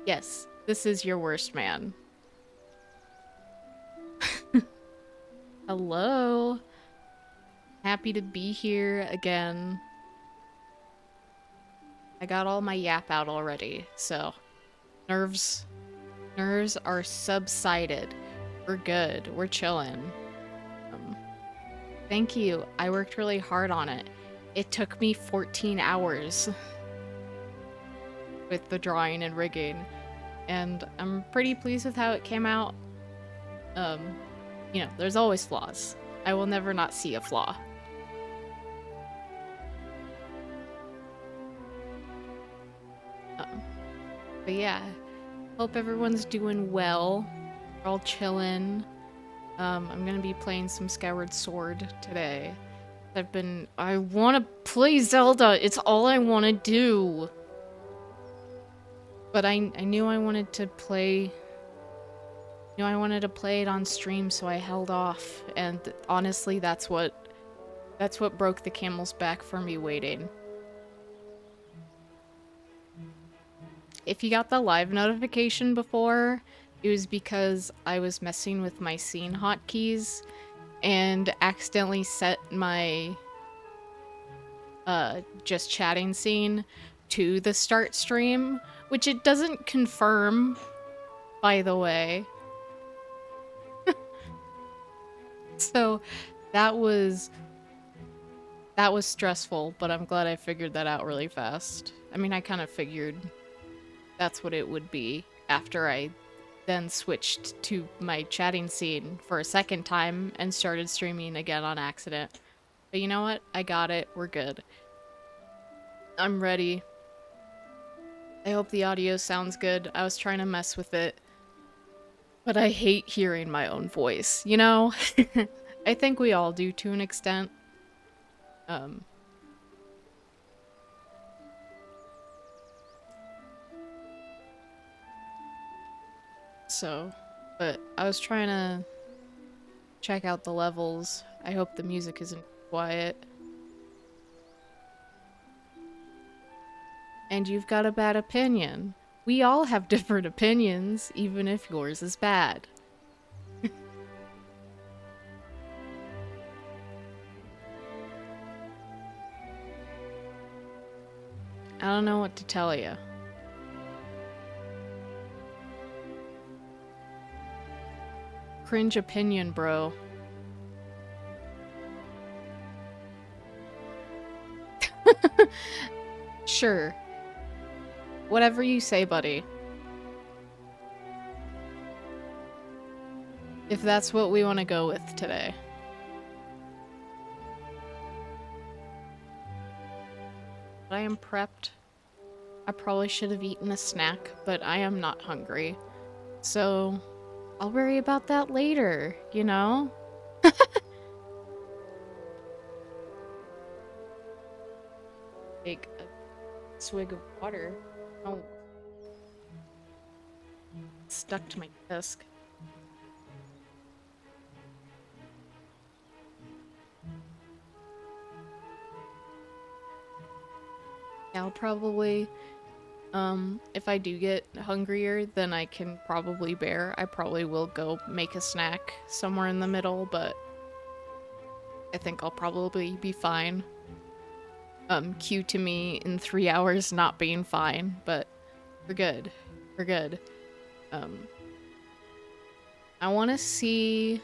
Yes, this is your worst man. Hello. Happy to be here again. I got all my yap out already, so nerves are subsided. We're good. We're chilling. Thank you. I worked really hard on it. It took me 14 hours with the drawing and rigging, and I'm pretty pleased with how it came out. You know, there's always flaws. I will never not see a flaw. But yeah, hope everyone's doing well. We're all chilling. I'm gonna be playing some Skyward Sword today. I wanna play Zelda! It's all I wanna do! But I knew I wanted to play... I wanted to play it on stream, so I held off. And honestly, that's what broke the camel's back for me waiting. If you got the live notification before, it was because I was messing with my scene hotkeys and accidentally set my just chatting scene to the start stream, which it doesn't confirm, by the way. So that was stressful, but I'm glad I figured that out really fast. I mean, I kind of figured that's what it would be after I then switched to my chatting scene for a second time and started streaming again on accident. But you know what? I got it. We're good. I'm ready. I hope the audio sounds good. I was trying to mess with it, but I hate hearing my own voice, you know? I think we all do to an extent. But I was trying to check out the levels. I hope the music isn't quiet. And you've got a bad opinion. We all have different opinions, even if yours is bad. I don't know what to tell you. Cringe opinion, bro. Sure. Whatever you say, buddy. If that's what we want to go with today. I am prepped. I probably should have eaten a snack, but I am not hungry. So, I'll worry about that later, you know? Take a swig of water. Oh. It's stuck to my desk. Yeah, I'll probably, if I do get hungrier, then I can probably bear. I probably will go make a snack somewhere in the middle, but I think I'll probably be fine. Cue to me in 3 hours not being fine, but we're good. We're good. I want to see...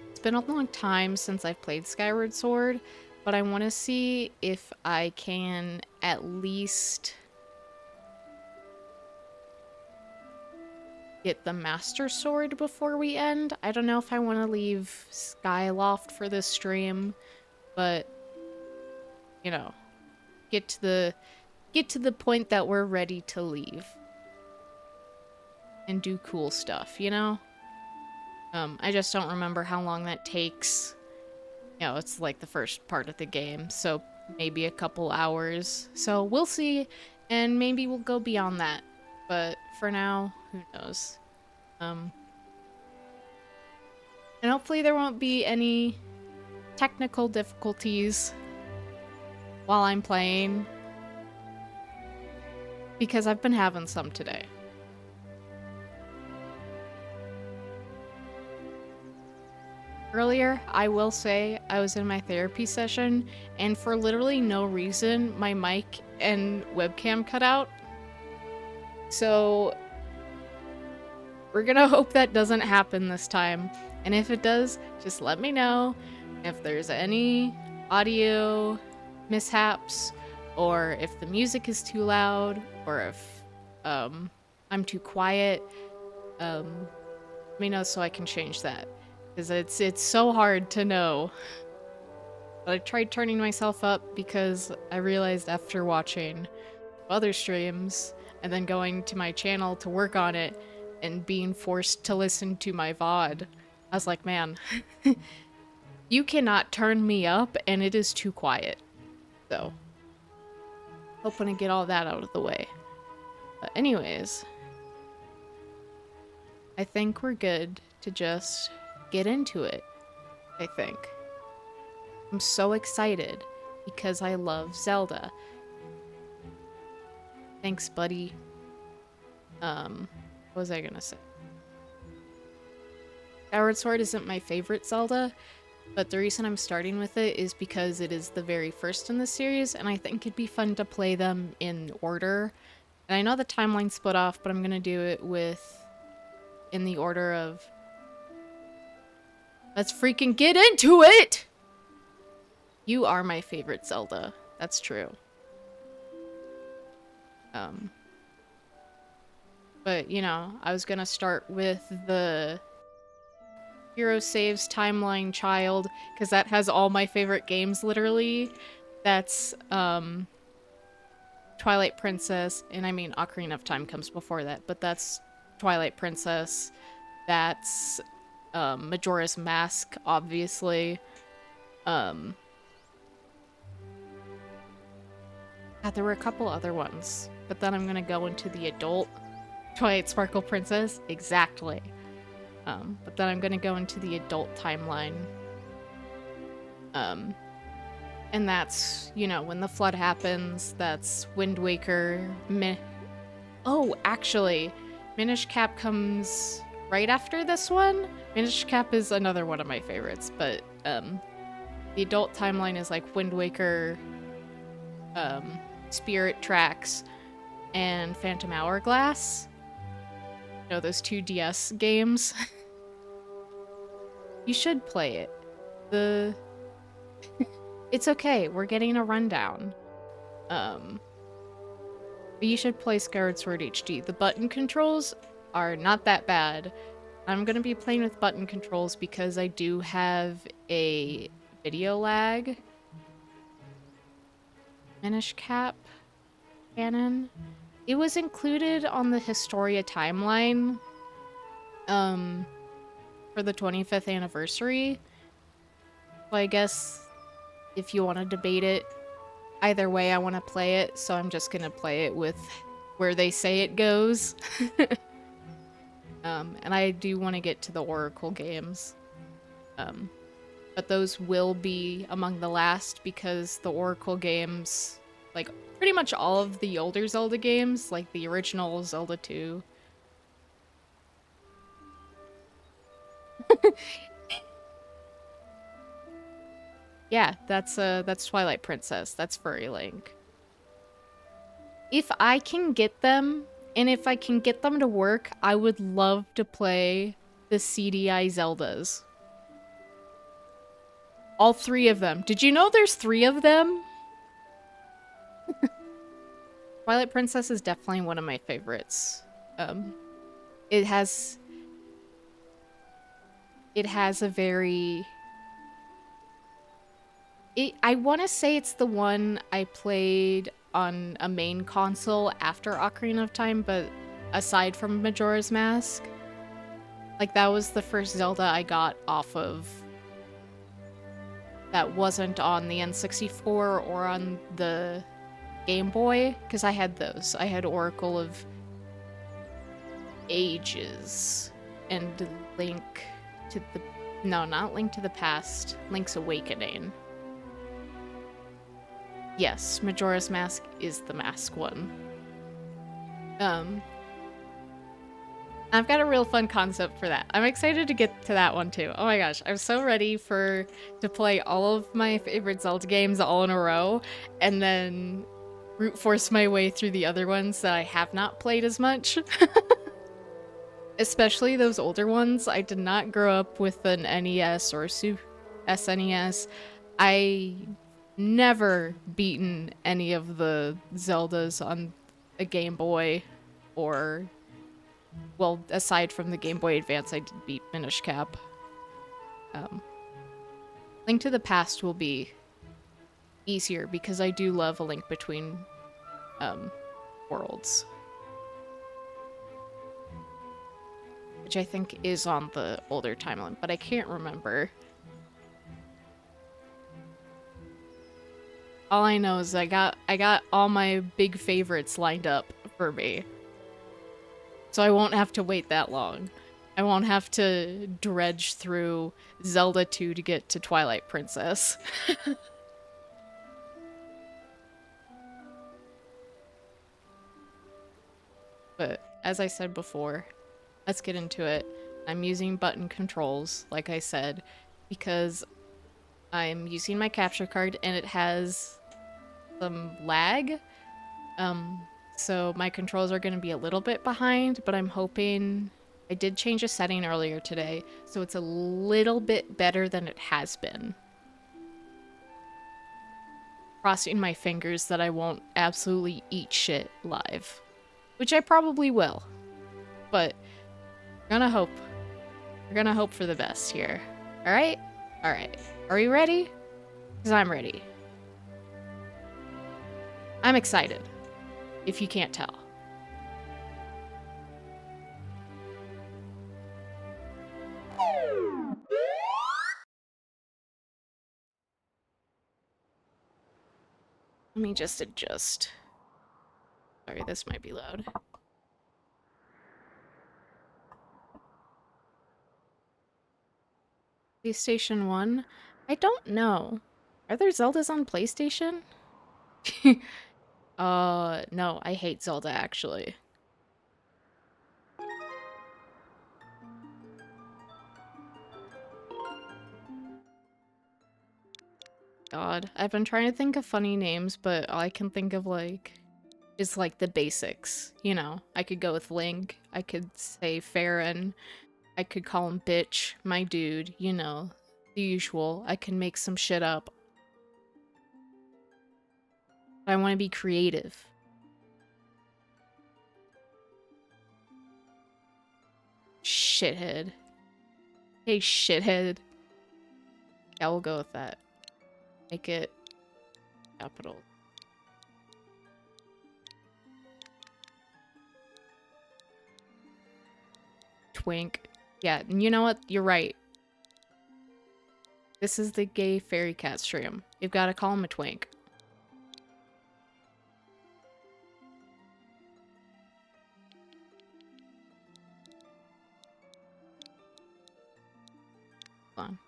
It's been a long time since I've played Skyward Sword, but I want to see if I can at least get the Master Sword before we end. I don't know if I want to leave Skyloft for this stream, but you know, get to the point that we're ready to leave and do cool stuff, you know? I just don't remember how long that takes. You know, it's like the first part of the game, so maybe a couple hours. So we'll see, and maybe we'll go beyond that. But for now, who knows? And hopefully there won't be any technical difficulties while I'm playing, because I've been having some today. earlier, I will say I was in my therapy session, and for literally no reason, my mic and webcam cut out. So we're gonna hope that doesn't happen this time. And if it does, just let me know. If there's any audio mishaps, or if the music is too loud, or if I'm too quiet, let me know so I can change that. Because it's so hard to know. But I tried turning myself up because I realized after watching other streams and then going to my channel to work on it and being forced to listen to my VOD, I was like, man, you cannot turn me up and it is too quiet. So, hoping to get all that out of the way. But anyways, I think we're good to just get into it, I think. I'm so excited because I love Zelda. Thanks, buddy. What was I gonna say? Skyward Sword isn't my favorite Zelda, but the reason I'm starting with it is because it is the very first in the series, and I think it'd be fun to play them in order. And I know the timeline split off, but I'm gonna do it in the order of... Let's freaking get into it! You are my favorite Zelda. That's true. But, you know, I was gonna start with the Hero Saves Timeline Child, because that has all my favorite games, literally. That's, Twilight Princess, and I mean Ocarina of Time comes before that, but that's Twilight Princess. That's, Majora's Mask, obviously. God, there were a couple other ones, but then I'm gonna go into the adult Twilight Sparkle Princess. Exactly. But then I'm gonna go into the adult timeline. And that's, you know, when the flood happens, that's Wind Waker. Oh, actually, Minish Cap comes right after this one. Minish Cap is another one of my favorites, but the adult timeline is like Wind Waker, Spirit Tracks, and Phantom Hourglass. You know, those two DS games. You should play it. It's okay, we're getting a rundown. But you should play Skyward Sword HD. The button controls are not that bad. I'm gonna be playing with button controls because I do have a video lag. Minish Cap canon. It was included on the Historia timeline for the 25th anniversary. So I guess if you want to debate it, either way I want to play it, so I'm just gonna play it with where they say it goes. And I do want to get to the Oracle games. But those will be among the last because the Oracle games, like pretty much all of the older Zelda games, like the original Zelda 2. Yeah, that's Twilight Princess. That's Furry Link. If I can get them, and if I can get them to work, I would love to play the CDI Zeldas. All three of them. Did you know there's 3 of them? Twilight Princess is definitely one of my favorites. It has a very... I want to say it's the one I played on a main console after Ocarina of Time, but aside from Majora's Mask. Like, that was the first Zelda I got off of that wasn't on the N64 or on the Game Boy, because I had those. I had Oracle of Ages and Link to the... No, not Link to the Past. Link's Awakening. Yes, Majora's Mask is the mask one. And I've got a real fun concept for that. I'm excited to get to that one too. Oh my gosh, I'm so ready to play all of my favorite Zelda games all in a row, and then brute force my way through the other ones that I have not played as much. Especially those older ones. I did not grow up with an NES or SNES. I never beaten any of the Zeldas on a Game Boy, or, well, aside from the Game Boy Advance, I did beat Minish Cap. Link to the Past will be easier because I do love A Link Between Worlds, which I think is on the older timeline, but I can't remember. All I know is I got all my big favorites lined up for me. So I won't have to wait that long. I won't have to dredge through Zelda 2 to get to Twilight Princess. But as I said before, let's get into it. I'm using button controls, like I said, because I'm using my capture card and it has some lag. So my controls are going to be a little bit behind, but I'm hoping... I did change a setting earlier today, so it's a little bit better than it has been. Crossing my fingers that I won't absolutely eat shit live. Which I probably will. But we're gonna hope. We're gonna hope for the best here. Alright? Alright. Are we ready? Because I'm ready. I'm excited. If you can't tell. Let me just adjust. Sorry, this might be loud. PlayStation 1? I don't know. Are there Zeldas on PlayStation? No, I hate Zelda, actually. God, I've been trying to think of funny names, but all I can think of, like, is, like, the basics, you know? I could go with Link, I could say Farron, I could call him Bitch, my dude, you know, the usual. I can make some shit up. But I want to be creative. Shithead. Hey, shithead. Yeah, we'll go with that. Make it capital. Twink. Yeah, and you know what? You're right. This is the gay fairy cat stream. You've got to call him a twink. Hold on.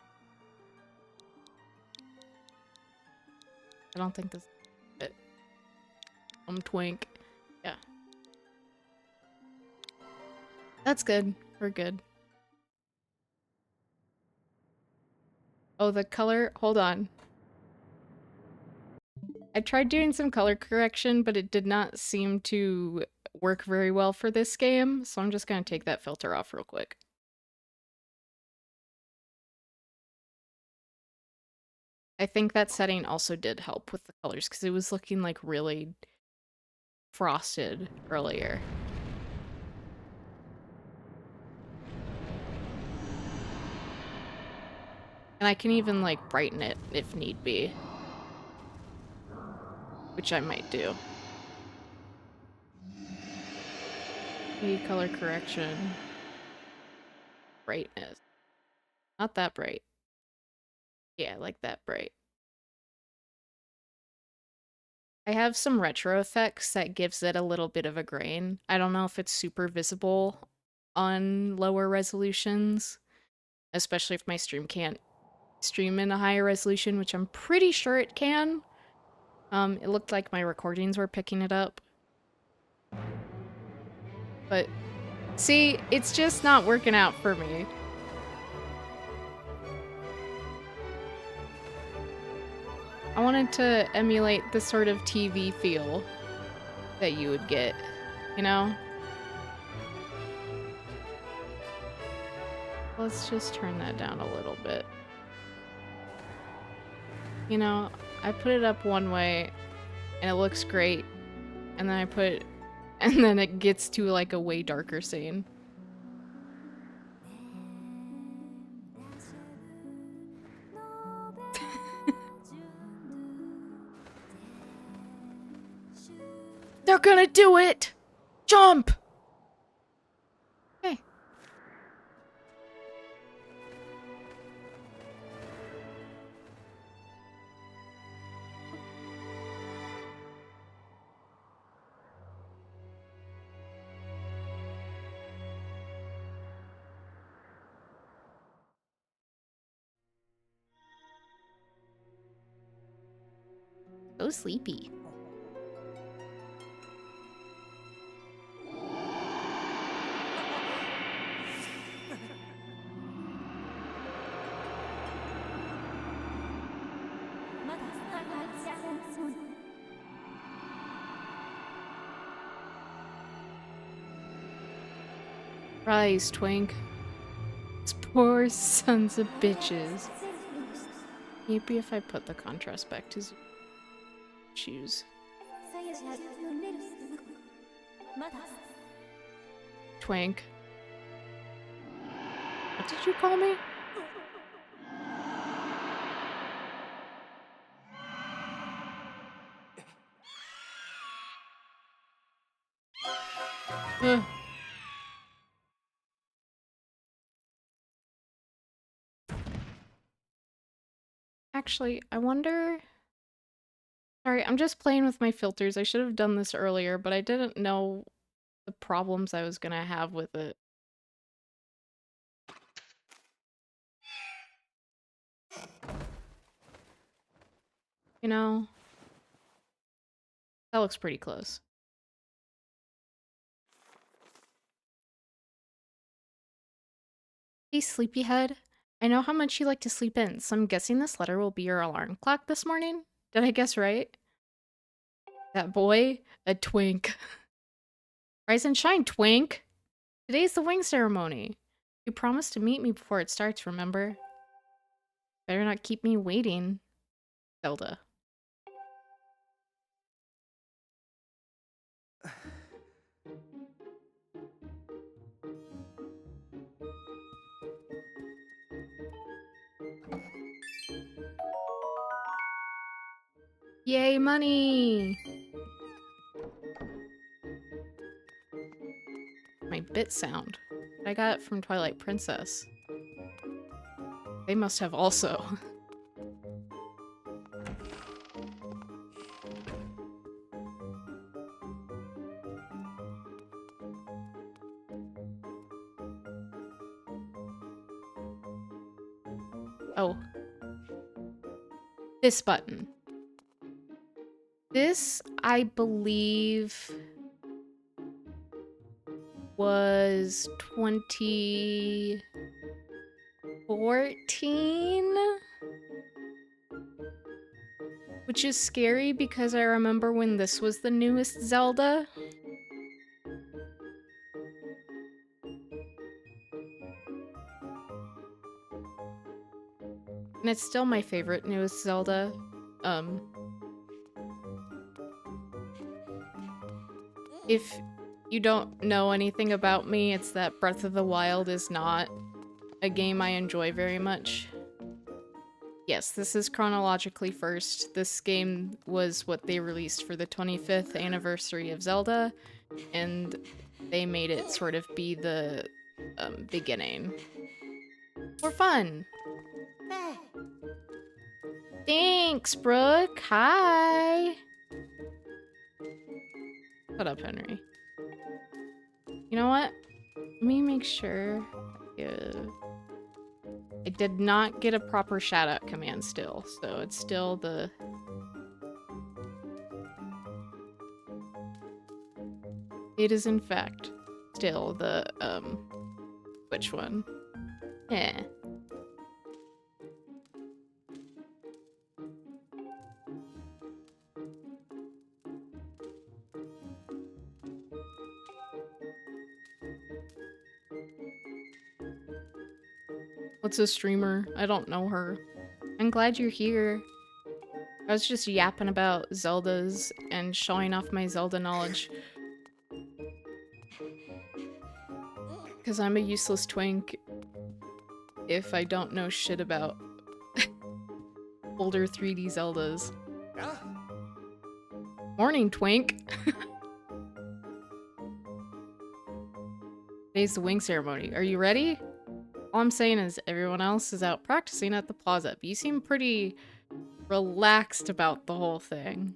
I don't think this is it. Twink. Yeah. That's good. We're good. Oh, the color? Hold on. I tried doing some color correction, but it did not seem to work very well for this game, so I'm just gonna take that filter off real quick. I think that setting also did help with the colors, because it was looking like really frosted earlier. And I can even, like, brighten it if need be. Which I might do. Color correction. Brightness. Not that bright. Yeah, like that bright. I have some retro effects that gives it a little bit of a grain. I don't know if it's super visible on lower resolutions, especially if my stream can't stream in a higher resolution, which I'm pretty sure it can. It looked like my recordings were picking it up. But See, it's just not working out for me. I wanted to emulate the sort of TV feel that you would get, you know? Let's just turn that down a little bit. You know, I put it up one way and it looks great, and then and then it gets to like a way darker scene. They're gonna do it! Jump! Hey. So sleepy. Rise, Twink. These poor sons of bitches. Maybe if I put the contrast back to shoes. Twink. What did you call me? Ugh. Actually, I wonder... Sorry, I'm just playing with my filters. I should have done this earlier, but I didn't know the problems I was gonna have with it. You know? That looks pretty close. Hey, sleepyhead. I know how much you like to sleep in, so I'm guessing this letter will be your alarm clock this morning? Did I guess right? That boy? A twink. Rise and shine, Twink! Today's the wing ceremony. You promised to meet me before it starts, remember? Better not keep me waiting. Zelda. Yay, money! My bit sound. I got it from Twilight Princess. They must have also. Oh. This button. This, I believe, was 2014? Which is scary because I remember when this was the newest Zelda. And it's still my favorite newest Zelda. If you don't know anything about me, it's that Breath of the Wild is not a game I enjoy very much. Yes, this is chronologically first. This game was what they released for the 25th anniversary of Zelda, and they made it sort of be the beginning. For fun! Thanks, Brooke! Hi! Shut up, Henry. You know what? Let me make sure. I did not get a proper shout-out command still, so it's still the... It is, in fact, still the, which one? Yeah. What's a streamer? I don't know her. I'm glad you're here. I was just yapping about Zeldas and showing off my Zelda knowledge. Because I'm a useless twink if I don't know shit about older 3D Zeldas. Morning, twink! Today's the wing ceremony. Are you ready? All I'm saying is everyone else is out practicing at the plaza, but you seem pretty relaxed about the whole thing.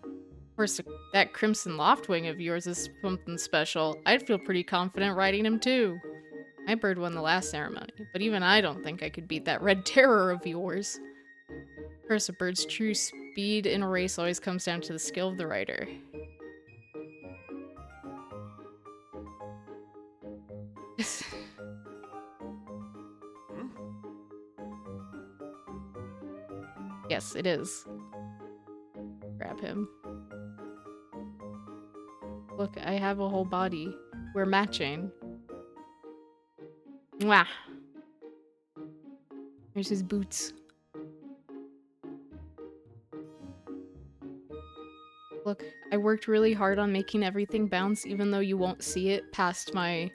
Of course, that Crimson Loftwing of yours is something special. I'd feel pretty confident riding him too. My bird won the last ceremony, but even I don't think I could beat that Red Terror of yours. Of course, a bird's true speed in a race always comes down to the skill of the rider. Yes, it is. Grab him. Look, I have a whole body. We're matching. Mwah! Here's his boots. Look, I worked really hard on making everything bounce, even though you won't see it past my,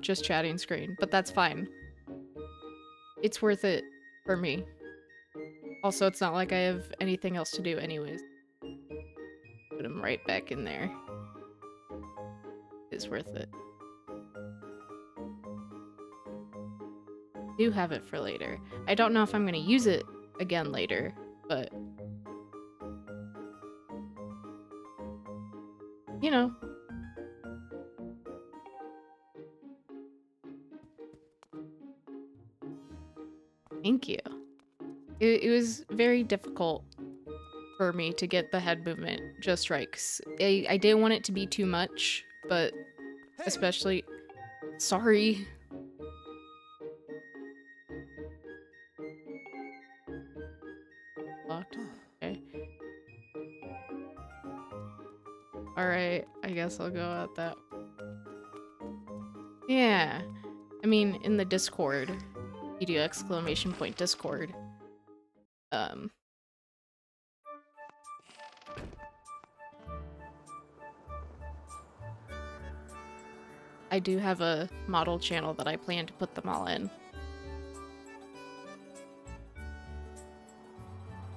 just chatting screen. But that's fine. It's worth it for me. Also, it's not like I have anything else to do anyways. Put him right back in there. It's worth it. Do have it for later. I don't know if I'm gonna use it again later, but you know. Thank you. It was very difficult for me to get the head movement just right, 'cause I didn't want it to be too much, but especially... Sorry. Locked. Okay. Alright, I guess I'll go at that. Yeah. I mean, in the Discord, you do ! Discord. I do have a model channel that I plan to put them all in.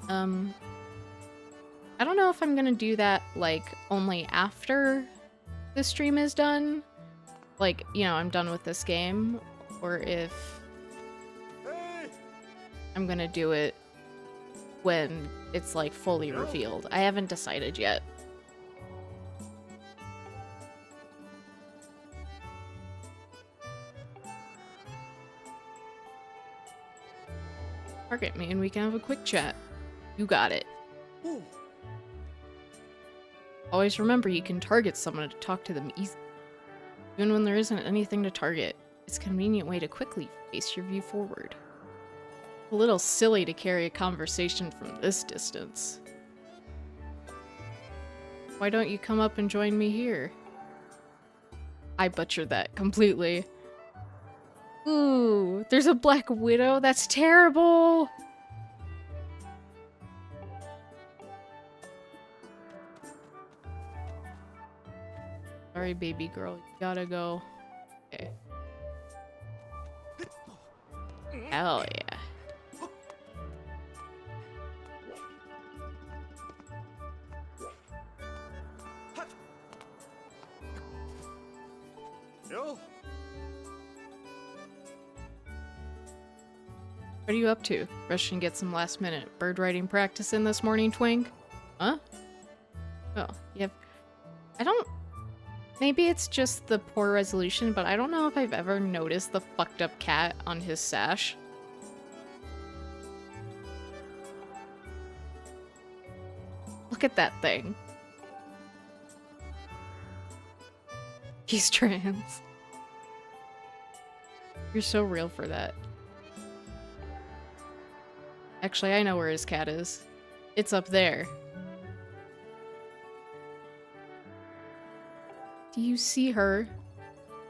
I don't know if I'm gonna do that, like, only after the stream is done. Like, you know, I'm done with this game. Or if I'm gonna do it when it's, like, fully revealed. I haven't decided yet. Target me and we can have a quick chat. You got it. Always remember you can target someone to talk to them easily. Even when there isn't anything to target, it's a convenient way to quickly face your view forward. A little silly to carry a conversation from this distance. Why don't you come up and join me here? I butchered that completely. Ooh, there's a Black Widow? That's terrible! Sorry, baby girl. You gotta go. Okay. Hell yeah. What are you up to? Rush and get some last minute bird writing practice in this morning, twink? Huh? Oh, yep. I don't... Maybe it's just the poor resolution, but I don't know if I've ever noticed the fucked up cat on his sash. Look at that thing. He's trans. You're so real for that. Actually, I know where his cat is. It's up there. Do you see her?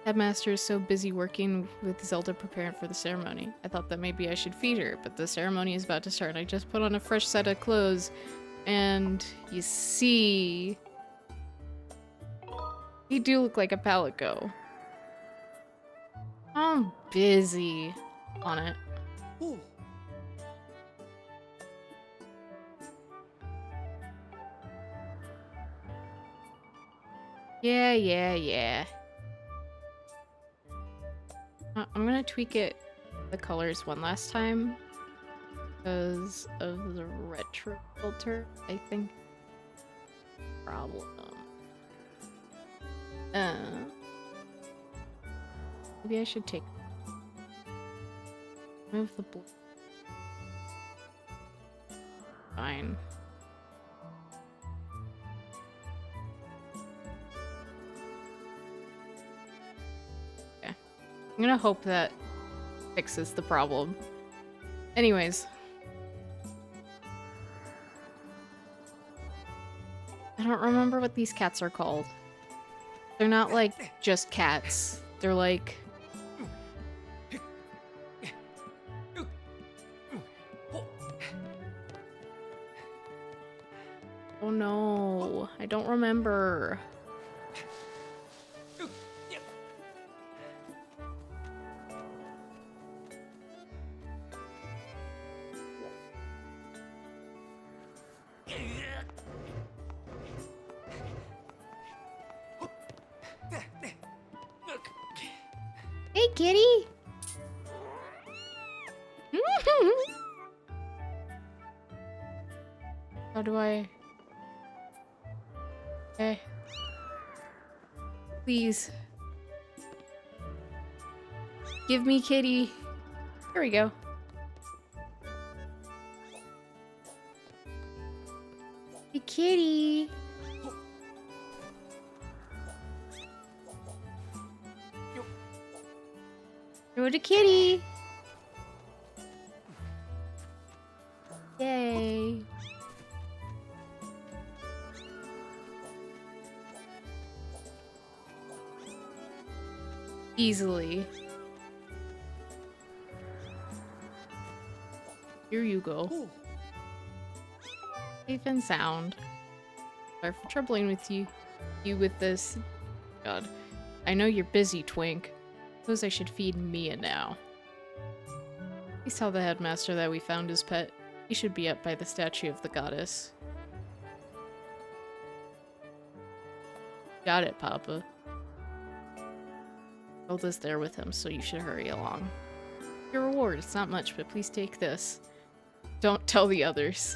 Headmaster is so busy working with Zelda preparing for the ceremony. I thought that maybe I should feed her, but the ceremony is about to start and I just put on a fresh set of clothes. And you see... You do look like a palico. I'm busy on it. Ooh. Yeah. I'm gonna tweak it, the colors one last time because of the retro filter, I think. Problem. Maybe I should move the blue. Fine. Okay. I'm gonna hope that fixes the problem. Anyways. I don't remember what these cats are called. They're not like just cats. They're like... Oh no, I don't remember. Hey, kitty! How do I... Okay. Please. Give me kitty. Here we go. Hey, kitty! Throw to kitty! Yay! Easily. Here you go. Ooh. Safe and sound. Sorry for troubling with you with this. God. I know you're busy, Twink. Suppose I should feed Mia now. Please tell the headmaster that we found his pet. He should be up by the statue of the goddess. Got it, Papa. Zelda's there with him, so you should hurry along. Your reward, it's not much, but please take this. Don't tell the others.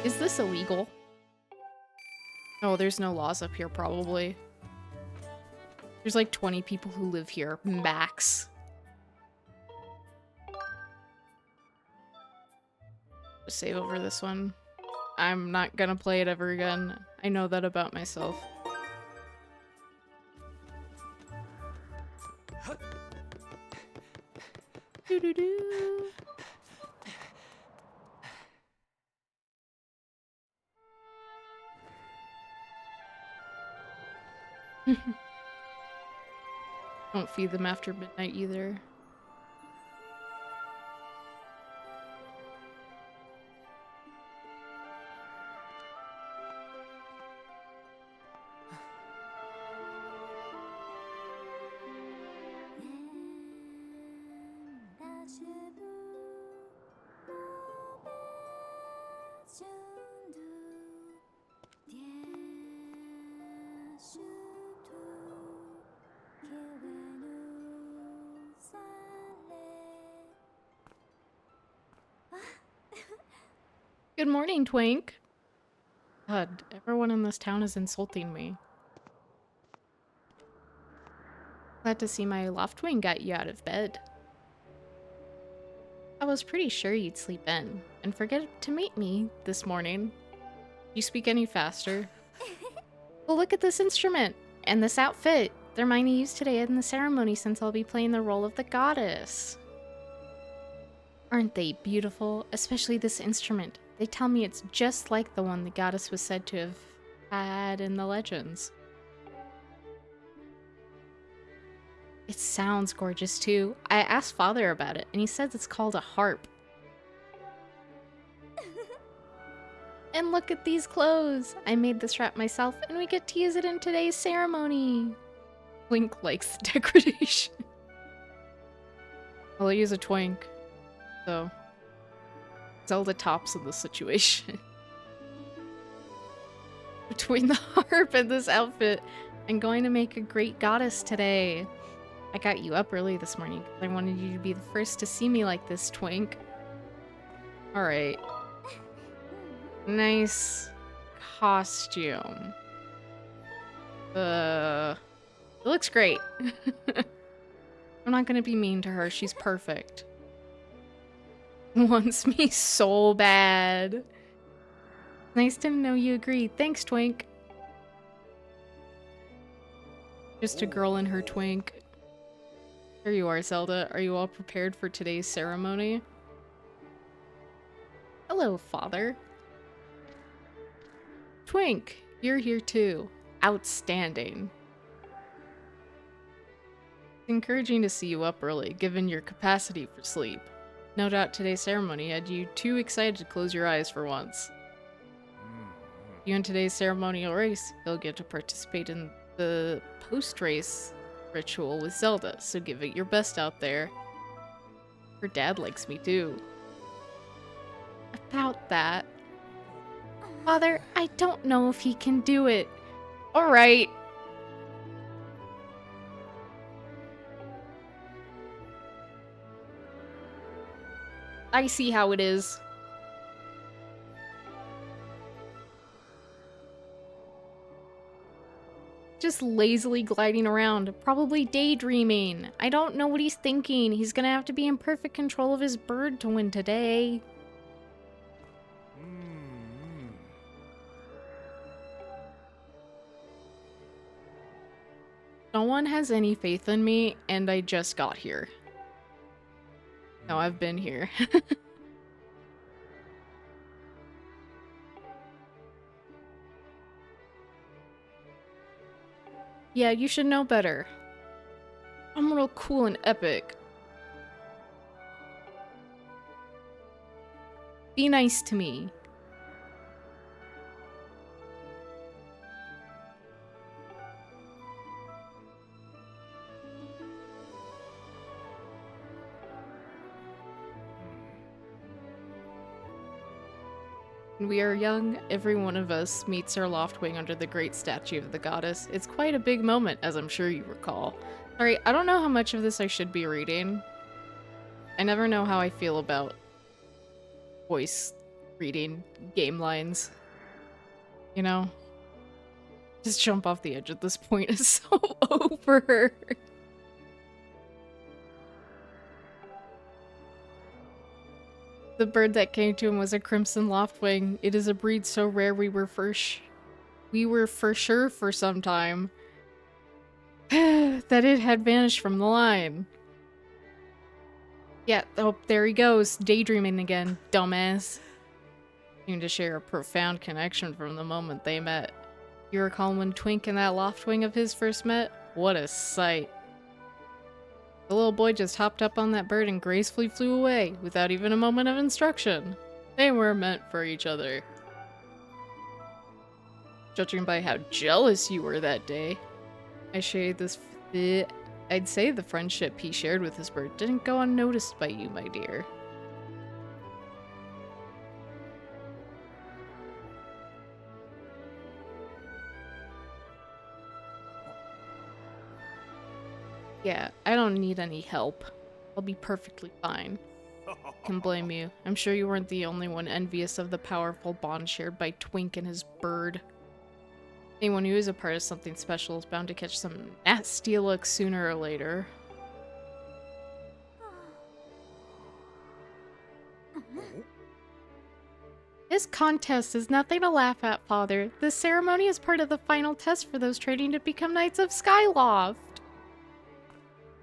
Is this illegal? Oh, there's no laws up here, probably. There's like 20 people who live here, max. Just save over this one. I'm not gonna play it ever again. I know that about myself. Doo-doo-doo. Don't feed them after midnight either. Good morning, Twink. God, everyone in this town is insulting me. Glad to see my Loftwing got you out of bed. I was pretty sure you'd sleep in and forget to meet me this morning. You speak any faster? Well, look at this instrument and this outfit. They're mine to use today in the ceremony since I'll be playing the role of the goddess. Aren't they beautiful? Especially this instrument. They tell me it's just like the one the goddess was said to have had in the legends. It sounds gorgeous too. I asked Father about it and he says it's called a harp. And look at these clothes! I made this wrap myself and we get to use it in today's ceremony. Link likes the degradation. Well, I use a twink, so Zelda tops in this situation. Between the harp and this outfit, I'm going to make a great goddess today. I got you up early this morning because I wanted you to be the first to see me like this, twink. Alright. Nice costume. It looks great. I'm not gonna be mean to her, she's perfect. Wants me so bad. Nice to know you agree. Thanks, twink. Just a girl in her twink. Here you are, Zelda. Are you all prepared for today's ceremony? Hello, Father. Twink, you're here too. Outstanding. It's encouraging to see you up early, given your capacity for sleep. No doubt today's ceremony had you too excited to close your eyes for once. You in today's ceremonial race, you'll get to participate in the post-race ritual with Zelda, so give it your best out there. Her dad likes me too. About that. Father, I don't know if he can do it. Alright. I see how it is. Just lazily gliding around, probably daydreaming. I don't know what he's thinking. He's gonna have to be in perfect control of his bird to win today. No one has any faith in me, and I just got here. No, I've been here. Yeah, you should know better. I'm real cool and epic. Be nice to me. When we are young, every one of us meets our loft wing under the great statue of the goddess. It's quite a big moment, as I'm sure you recall. Sorry, I don't know how much of this I should be reading. I never know how I feel about voice reading game lines. You know? Just jump off the edge at this point. It's so over. The bird that came to him was a crimson loftwing. It is a breed so rare we were for sure for some time that it had vanished from the line. Yeah, oh, there he goes, daydreaming again, dumbass. Seemed to share a profound connection from the moment they met. You recall when Twink and that loftwing of his first met? What a sight. The little boy just hopped up on that bird and gracefully flew away, without even a moment of instruction. They were meant for each other. Judging by how jealous you were that day, I'd say the friendship he shared with his bird didn't go unnoticed by you, my dear. Yeah, I don't need any help. I'll be perfectly fine. Can blame you. I'm sure you weren't the only one envious of the powerful bond shared by Twink and his bird. Anyone who is a part of something special is bound to catch some nasty look sooner or later. This contest is nothing to laugh at, Father. This ceremony is part of the final test for those training to become Knights of Skyloft.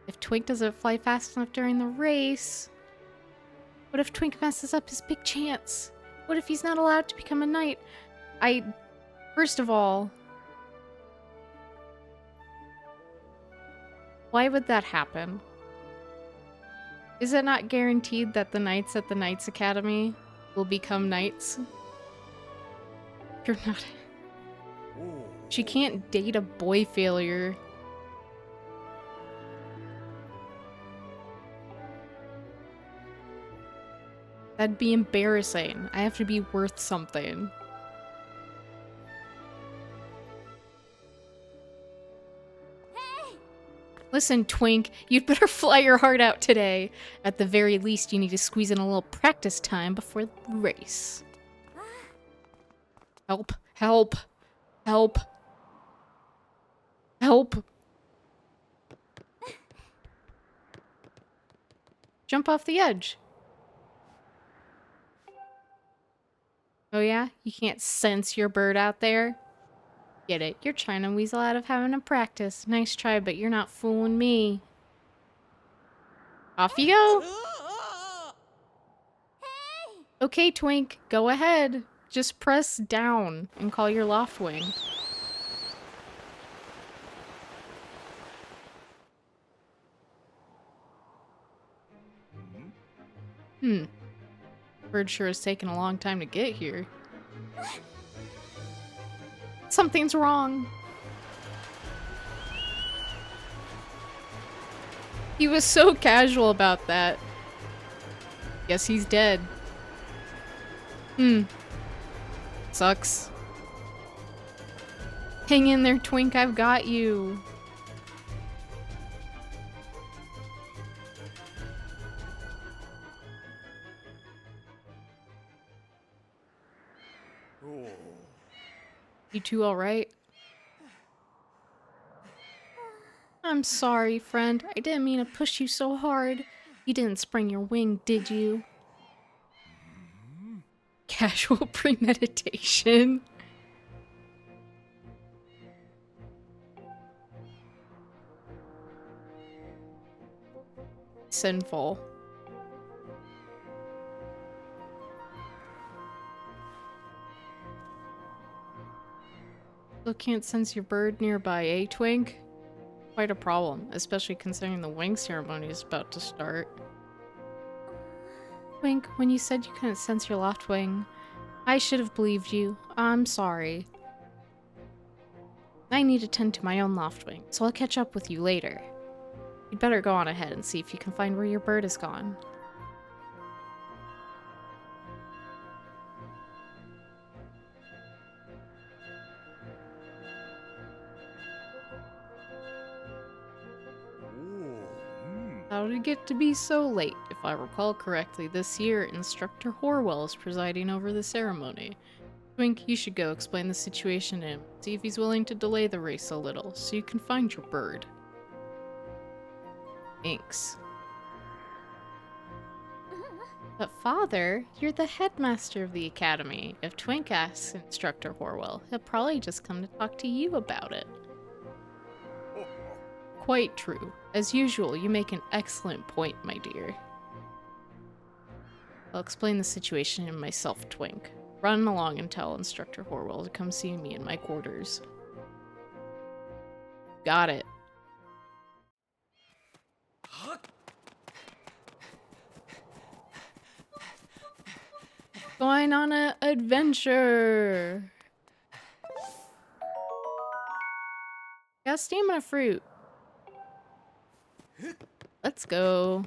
If Twink doesn't fly fast enough during the race... What if Twink messes up his big chance? What if he's not allowed to become a knight? First of all... Why would that happen? Is it not guaranteed that the knights at the Knights Academy will become knights? You're not... She can't date a boy failure. That'd be embarrassing. I have to be worth something. Hey! Listen, Twink, you'd better fly your heart out today. At the very least, you need to squeeze in a little practice time before the race. Help. Help. Help. Help. Jump off the edge. Oh yeah? You can't sense your bird out there? Get it. You're trying to weasel out of having to practice. Nice try, but you're not fooling me. Off you go! Okay, Twink, go ahead. Just press down and call your Loftwing. Bird sure has taken a long time to get here. Something's wrong. He was so casual about that. Guess he's dead. Sucks. Hang in there, Twink, I've got you. You two alright? I'm sorry, friend. I didn't mean to push you so hard. You didn't sprain your wing, did you? Casual premeditation. Sinful. Still can't sense your bird nearby, eh, Twink? Quite a problem, especially considering the wing ceremony is about to start. Twink, when you said you couldn't sense your Loftwing, I should have believed you. I'm sorry. I need to tend to my own Loftwing, so I'll catch up with you later. You'd better go on ahead and see if you can find where your bird is gone. How did it get to be so late? If I recall correctly, this year, Instructor Horwell is presiding over the ceremony. Twink, you should go explain the situation to him. See if he's willing to delay the race a little, so you can find your bird. Thanks. But Father, you're the headmaster of the academy. If Twink asks Instructor Horwell, he'll probably just come to talk to you about it. Quite true. As usual, you make an excellent point, my dear. I'll explain the situation to myself, Twink. Run along and tell Instructor Horwell to come see me in my quarters. Got it. Going on an adventure! Got stamina fruit. Let's go.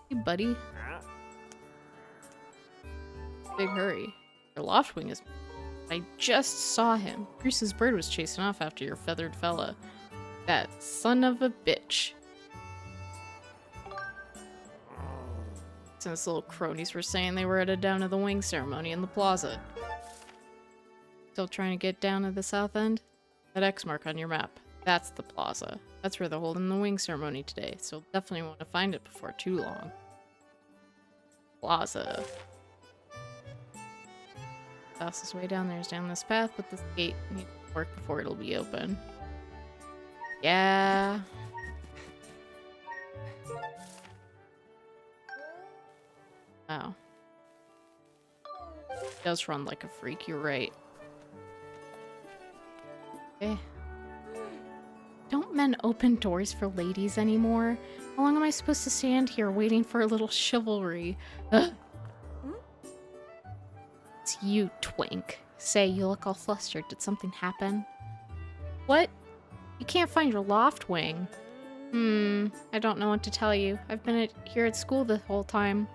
Hey, buddy. Big hurry. Your Loftwing is... I just saw him. Bruce's bird was chasing off after your feathered fella. That son of a bitch. Since little cronies were saying they were headed down to the wing ceremony in the plaza. Still trying to get down to the south end? That X mark on your map. That's the plaza. That's where they're holding the wing ceremony today, so definitely want to find it before too long. Plaza. Fastest way down there is down this path, but this gate needs to work before it'll be open. Yeah. Wow. It does run like a freak, you're right. Okay. Don't men open doors for ladies anymore? How long am I supposed to stand here waiting for a little chivalry? Ugh. It's you, twink. Say, you look all flustered. Did something happen? What? You can't find your loft wing. I don't know what to tell you. I've been here at school the whole time,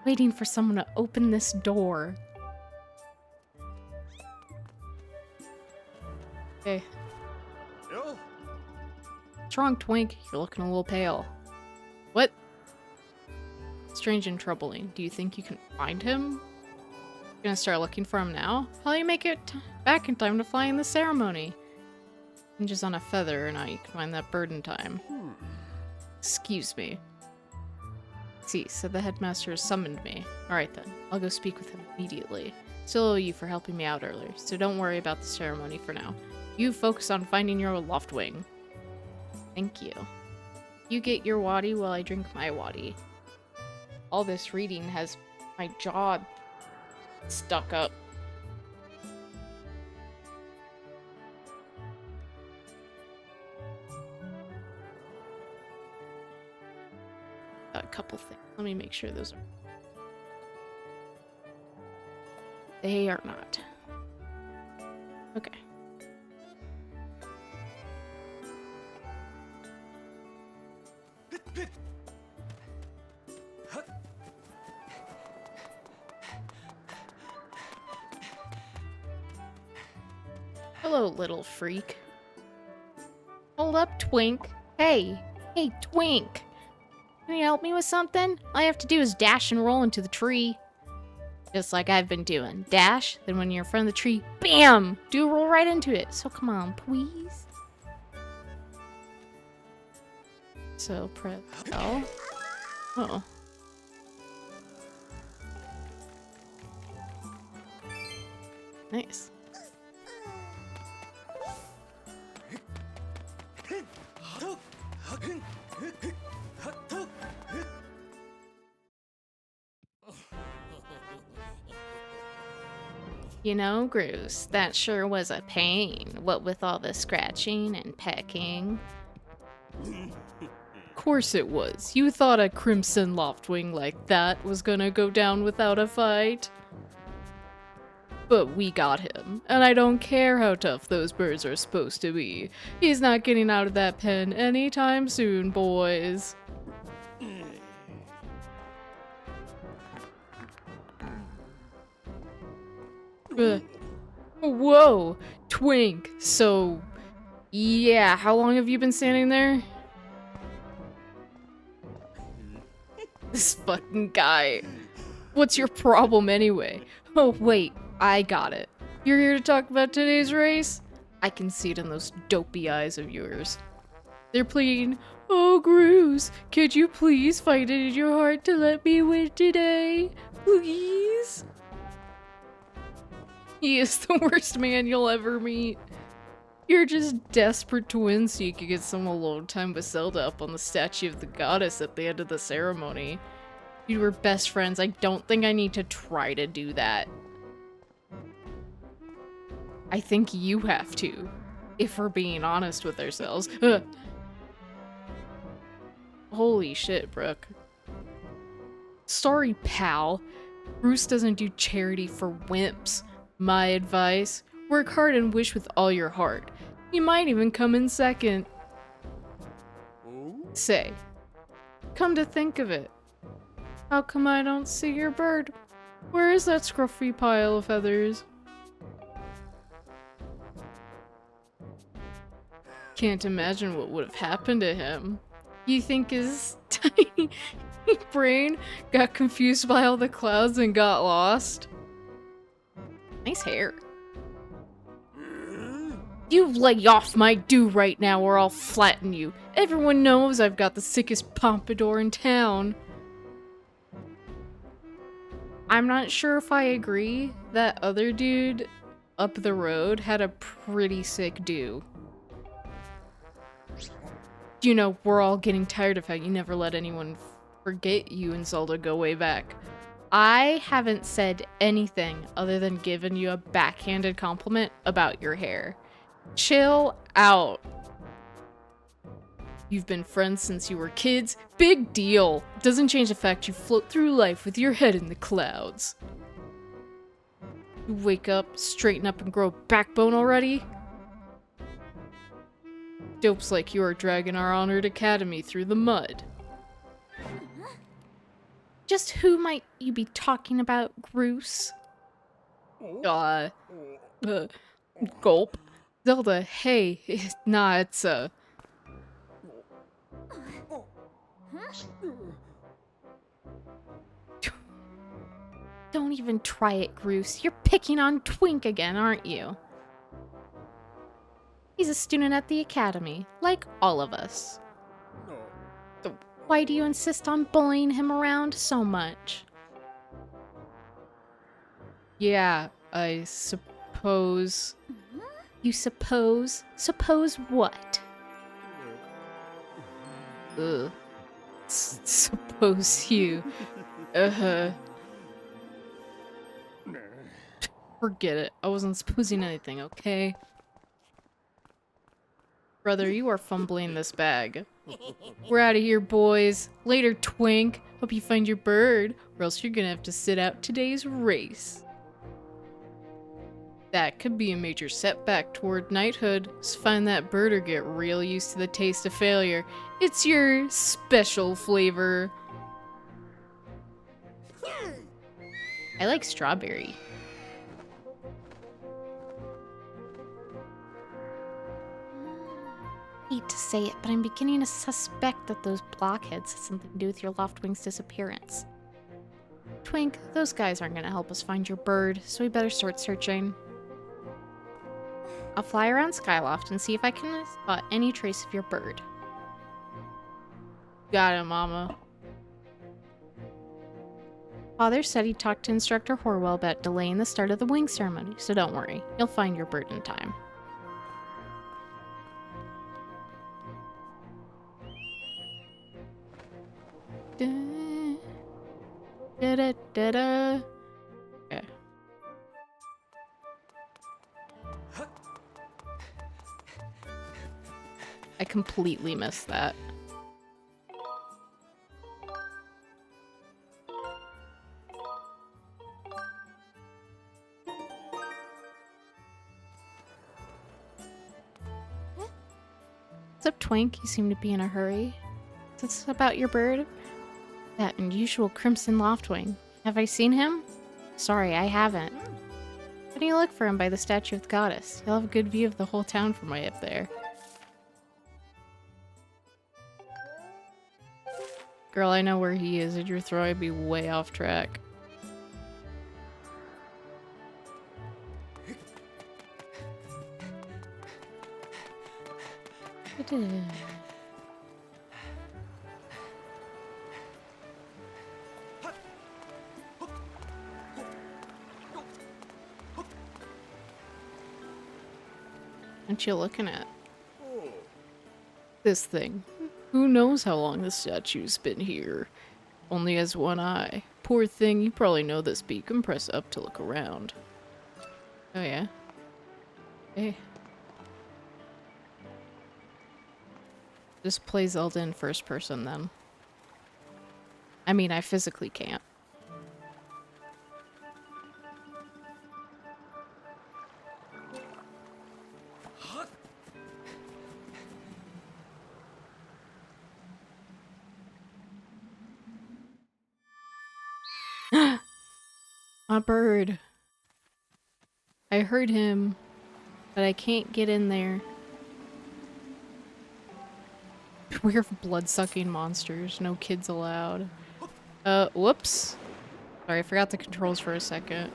waiting for someone to open this door. Okay. What's wrong, twink? You're looking a little pale. What? Strange and troubling. Do you think you can find him? Gonna start looking for him now? How'll you make it back in time to fly in the ceremony? Hinges on a feather or not, you can find that bird in time. Excuse me. See, so the headmaster has summoned me. Alright then, I'll go speak with him immediately. Still owe you for helping me out earlier, so don't worry about the ceremony for now. You focus on finding your loft wing. Thank you. You get your waddy while I drink my waddy. All this reading has my jaw stuck up. Got a couple things. Let me make sure those are... They are not. Okay. Hello, little freak. Hold up, twink. Hey, twink. Can you help me with something? All I have to do is dash and roll into the tree. Just like I've been doing. Dash, then when you're in front of the tree, BAM! Do roll right into it. So come on, please. So press L. Oh. Nice. You know, Groose, that sure was a pain, what with all the scratching and pecking. Of course it was. You thought a crimson loftwing like that was gonna go down without a fight? But we got him, and I don't care how tough those birds are supposed to be. He's not getting out of that pen anytime soon, boys. Whoa, twink. So, yeah, how long have you been standing there? This fucking guy. What's your problem anyway? Oh, wait, I got it. You're here to talk about today's race? I can see it in those dopey eyes of yours. They're pleading, oh, Groose, could you please fight it in your heart to let me win today? Please? He is the worst man you'll ever meet. You're just desperate to win so you can get some alone time with Zelda up on the statue of the goddess at the end of the ceremony. You were best friends. I don't think I need to try to do that. I think you have to, if we're being honest with ourselves. Holy shit, Brooke. Sorry, pal. Bruce doesn't do charity for wimps. My advice, work hard and wish with all your heart. You might even come in second. Say, come to think of it, how come I don't see your bird? Where is that scruffy pile of feathers? Can't imagine what would have happened to him. You think his tiny brain got confused by all the clouds and got lost? Nice hair. You lay off my do right now or I'll flatten you. Everyone knows I've got the sickest pompadour in town. I'm not sure if I agree. That other dude up the road had a pretty sick do. You know, we're all getting tired of how you never let anyone forget you and Zelda go way back. I haven't said anything other than giving you a backhanded compliment about your hair. Chill out. You've been friends since you were kids. Big deal. Doesn't change the fact you float through life with your head in the clouds. You wake up, straighten up, and grow a backbone already? Dopes like you are dragging our honored academy through the mud. Just who might you be talking about, Groose? Gulp. Zelda, hey. Nah, it's, Don't even try it, Groose. You're picking on Twink again, aren't you? He's a student at the academy, like all of us. So why do you insist on bullying him around so much? Yeah, I suppose... You suppose? Suppose what? Ugh. Suppose you... Forget it. I wasn't supposing anything, okay? Brother, you are fumbling this bag. We're out of here, boys. Later, Twink. Hope you find your bird, or else you're gonna have to sit out today's race. That could be a major setback toward knighthood. So find that bird or get real used to the taste of failure. It's your special flavor. I like strawberry. Hate to say it, but I'm beginning to suspect that those blockheads had something to do with your Loftwing's disappearance. Twink, those guys aren't gonna help us find your bird, so we better start searching. I'll fly around Skyloft and see if I can spot any trace of your bird. Got it, Mama. Father said he talked to Instructor Horwell about delaying the start of the wing ceremony, so don't worry. You'll find your bird in time. Da-da-da-da. Okay. I completely missed that. What's up, Twink? You seem to be in a hurry. Is this about your bird? That unusual crimson loftwing. Have I seen him? Sorry, I haven't. Why don't you look for him by the statue of the goddess? You'll have a good view of the whole town from way up there. Girl, I know where he is, and you're throwing me way off track. What you looking at? This thing. Who knows how long this statue's been here? Only has one eye. Poor thing, you probably know this, but you can press up to look around. Oh yeah? Hey. Just play Zelda in first person then. I mean, I physically can't. A bird. I heard him, but I can't get in there. We're blood-sucking monsters. No kids allowed. Whoops. Sorry, I forgot the controls for a second.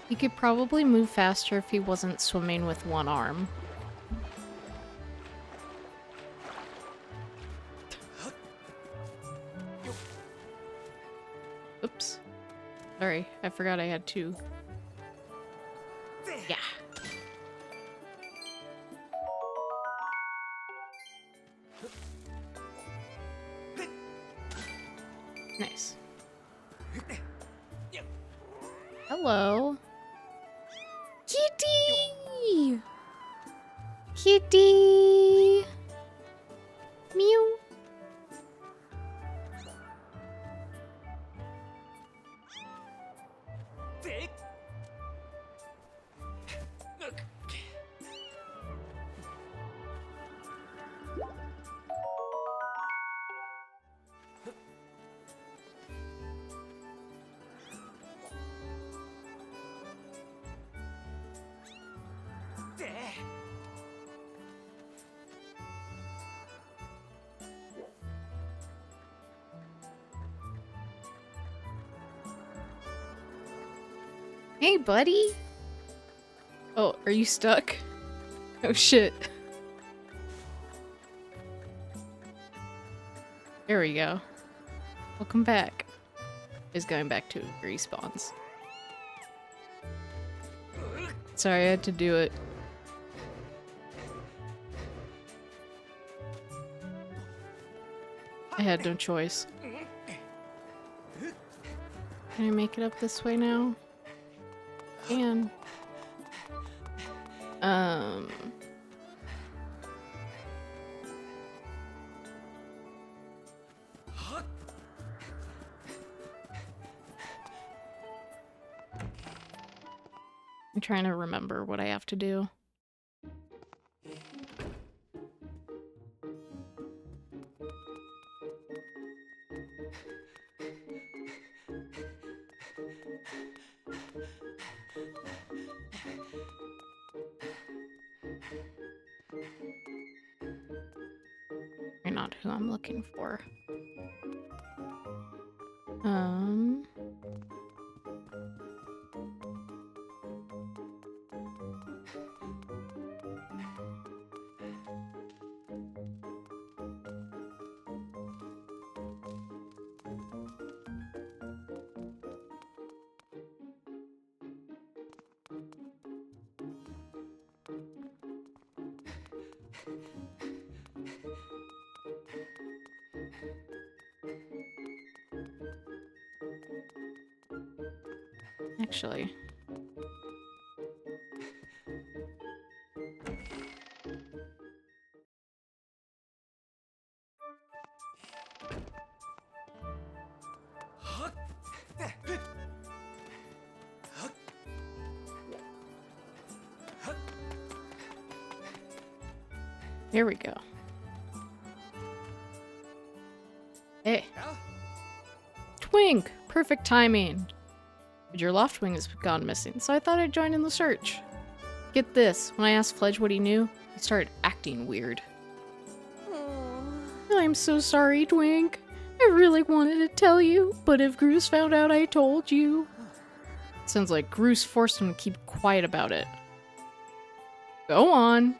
He could probably move faster if he wasn't swimming with one arm. Oops. Sorry, I forgot I had two. Yeah. Nice. Hello. Kitty! Kitty! Mew. Hey, buddy! Oh, are you stuck? Oh, shit. There we go. Welcome back. Is going back to respawns. Sorry, I had to do it. I had no choice. Can I make it up this way now? Can. I'm trying to remember what I have to do. You're not who I'm looking for. Actually. Here we go. Hey. Twink! Perfect timing. But your loft wing has gone missing, so I thought I'd join in the search. Get this, when I asked Fledge what he knew, he started acting weird. I'm so sorry, Twink. I really wanted to tell you, but if Groose found out I told you... Sounds like Groose forced him to keep quiet about it. Go on.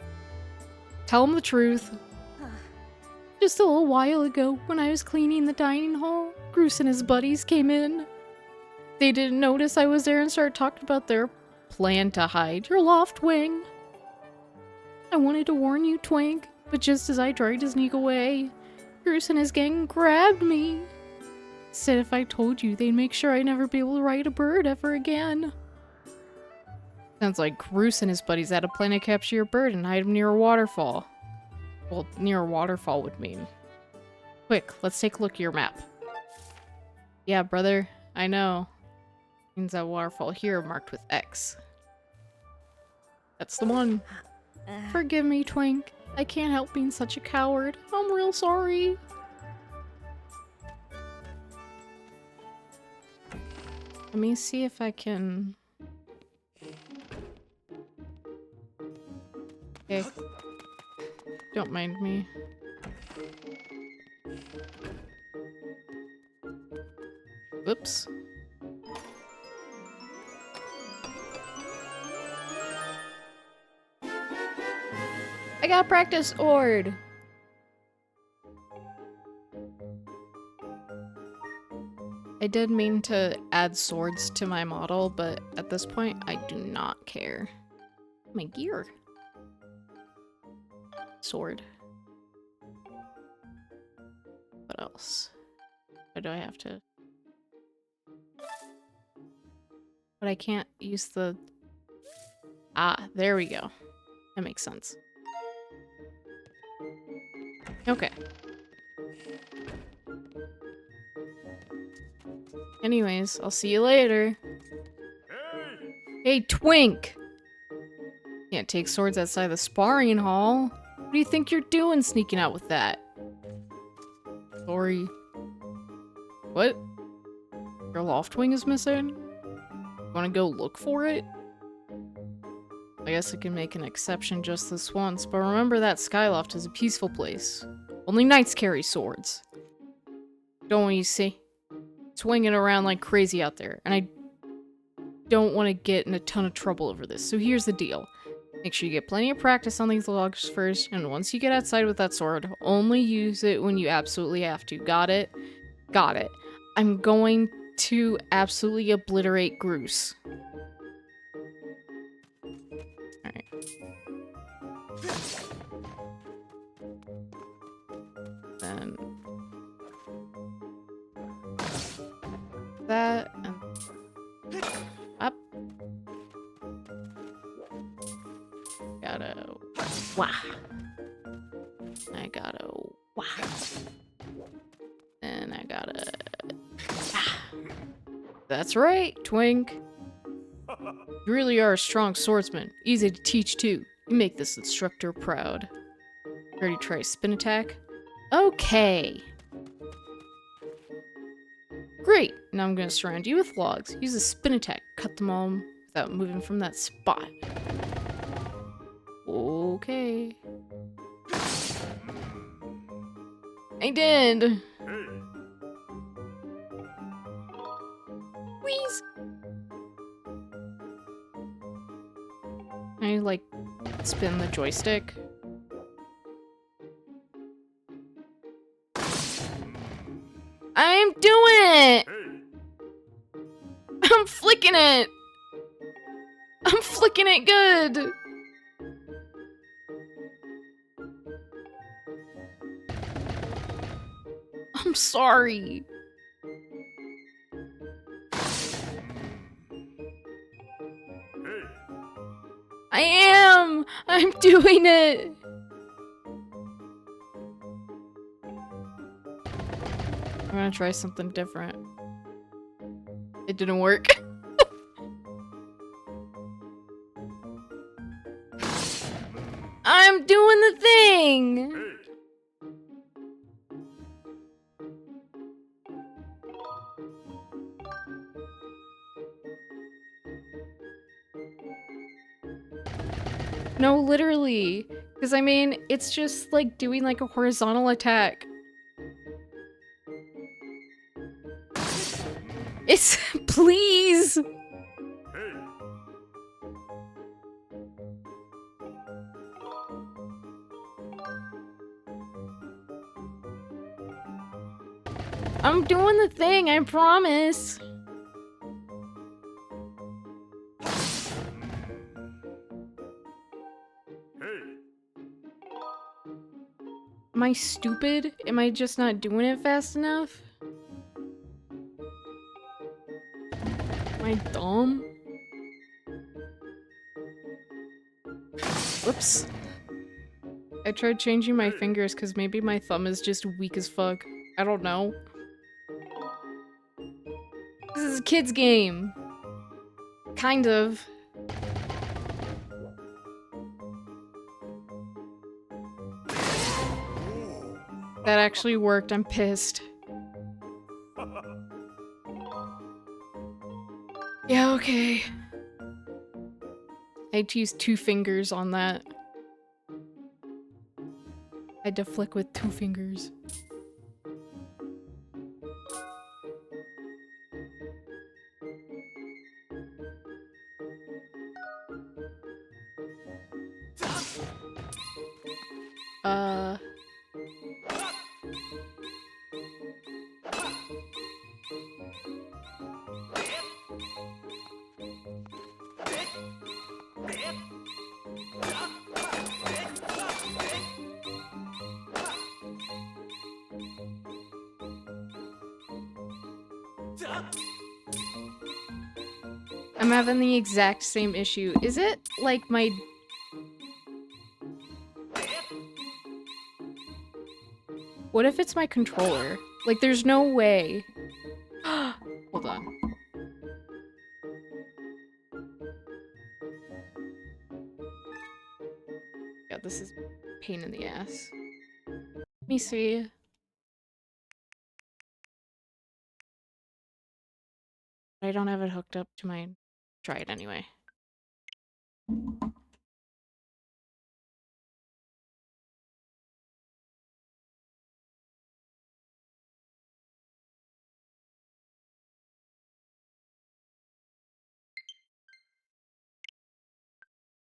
Tell him the truth. Just a little while ago, when I was cleaning the dining hall, Groose and his buddies came in. They didn't notice I was there and started talking about their plan to hide your loft wing. I wanted to warn you, Twink, but just as I tried to sneak away, Groose and his gang grabbed me. Said if I told you, they'd make sure I'd never be able to ride a bird ever again. Sounds like Groose and his buddies had a plan to capture your bird and hide him near a waterfall. Well, near a waterfall would mean. Quick, let's take a look at your map. Yeah, brother, I know. Means that waterfall here marked with X. That's the one. Forgive me, Twink. I can't help being such a coward. I'm real sorry. Let me see if I can... Okay. Don't mind me. Whoops. I got practice sword. I did mean to add swords to my model, but at this point, I do not care. My gear. Sword. What else? Or do I have to? But I can't use the... Ah, there we go. That makes sense. Okay. Anyways, I'll see you later. Hey, Twink! Can't take swords outside the sparring hall. What do you think you're doing sneaking out with that? Sorry. What? Your loft wing is missing? Wanna go look for it? I guess I can make an exception just this once, but remember that Skyloft is a peaceful place. Only knights carry swords. Don't you see? Swinging around like crazy out there, and I don't want to get in a ton of trouble over this, so here's the deal. Make sure you get plenty of practice on these logs first, and once you get outside with that sword, only use it when you absolutely have to. Got it? Got it. I'm going to absolutely obliterate Groose. Alright. Then... that, and... up. Gotta... wah. I gotta... wah. And I gotta... ah. That's right, Twink. You really are a strong swordsman. Easy to teach, too. You make this instructor proud. Ready to try a spin attack? Okay. Great. Now I'm gonna surround you with logs. Use a spin attack. Cut them all without moving from that spot. Okay. I did. Wheeze. Can I, like, spin the joystick? I'm doing it! I'm flicking it! I'm flicking it good! I'm sorry. I am! I'm doing it! I'm gonna try something different. It didn't work. I'm doing the thing! No, literally. Because, I mean, it's just like doing like a horizontal attack. It's... please! I'm doing the thing, I promise. Am I stupid? Am I just not doing it fast enough? Am I dumb? Whoops. I tried changing my fingers because maybe my thumb is just weak as fuck. I don't know. This is a kid's game. Kind of. That actually worked. I'm pissed. Yeah, okay. I had to use 2 fingers on that. I had to flick with 2 fingers. I'm having the exact same issue. Is it like my... What if it's my controller? Like, there's no way. Hold on. Yeah, this is a pain in the ass. Let me see. I don't have it hooked up to my... Try it anyway.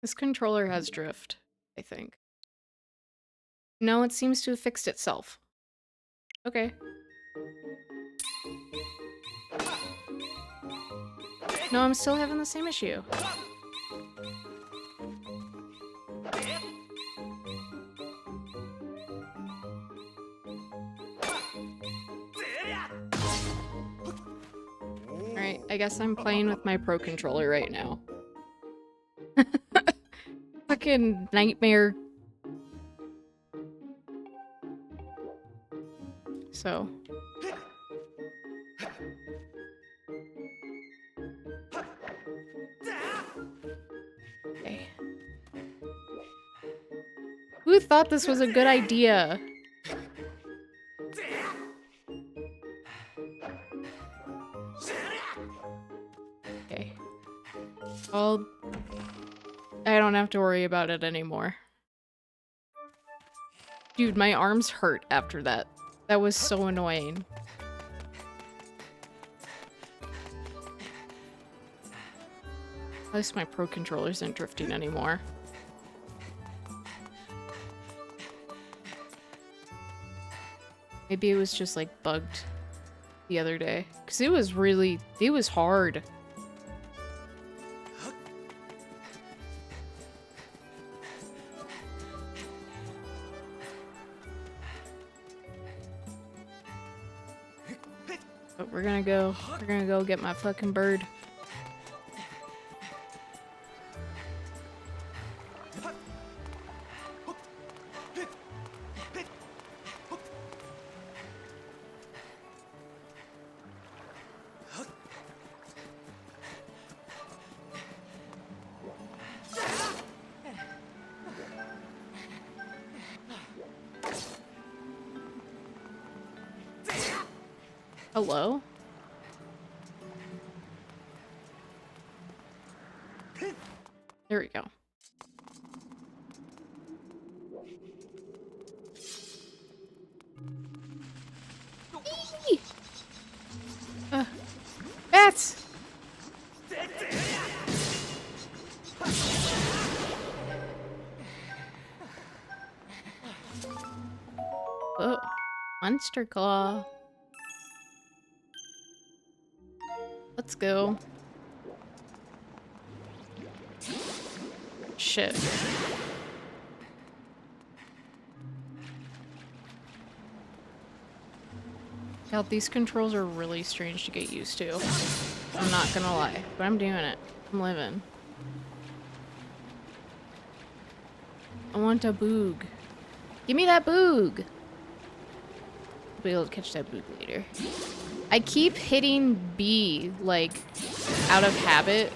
This controller has drift, I think. No, it seems to have fixed itself. Okay. No, I'm still having the same issue. Alright, I guess I'm playing with my Pro Controller right now. Fucking nightmare. So. Okay. Who thought this was a good idea? Okay. Well, I don't have to worry about it anymore. Dude, my arms hurt after that. That was so annoying. At least my Pro Controller isn't drifting anymore. Maybe it was just like bugged the other day. Because it was hard. But we're gonna go get my fucking bird. Hello? There we go. Eee! Bats! Oh, Monster Claw. Let's go. Shit. God, these controls are really strange to get used to. I'm not gonna lie, but I'm doing it. I'm living. I want a boog. Give me that boog! I'll be able to catch that boog later. I keep hitting B, like, out of habit.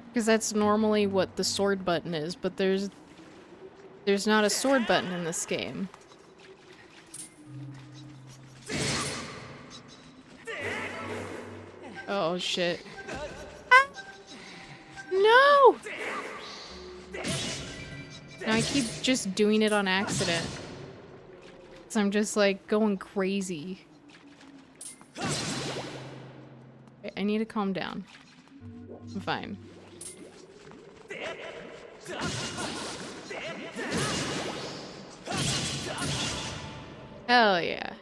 Because that's normally what the sword button is, but there's not a sword button in this game. Oh shit. Ah! No! Now I keep just doing it on accident. So I'm just like going crazy. I need to calm down. I'm fine. Hell yeah.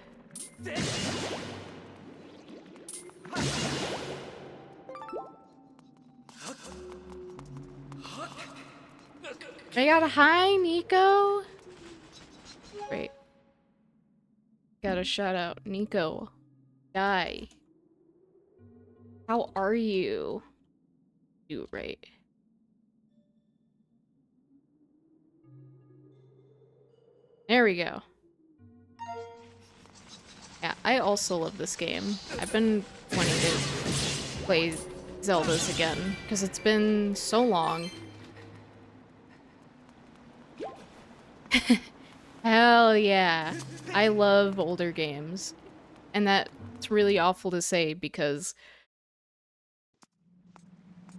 I got a hi, Nico. Gotta shout out Nico. Guy. How are you? Do it right. There we go. Yeah, I also love this game. I've been wanting to play Zeldas again, because it's been so long. Hell yeah. I love older games. And that's really awful to say, because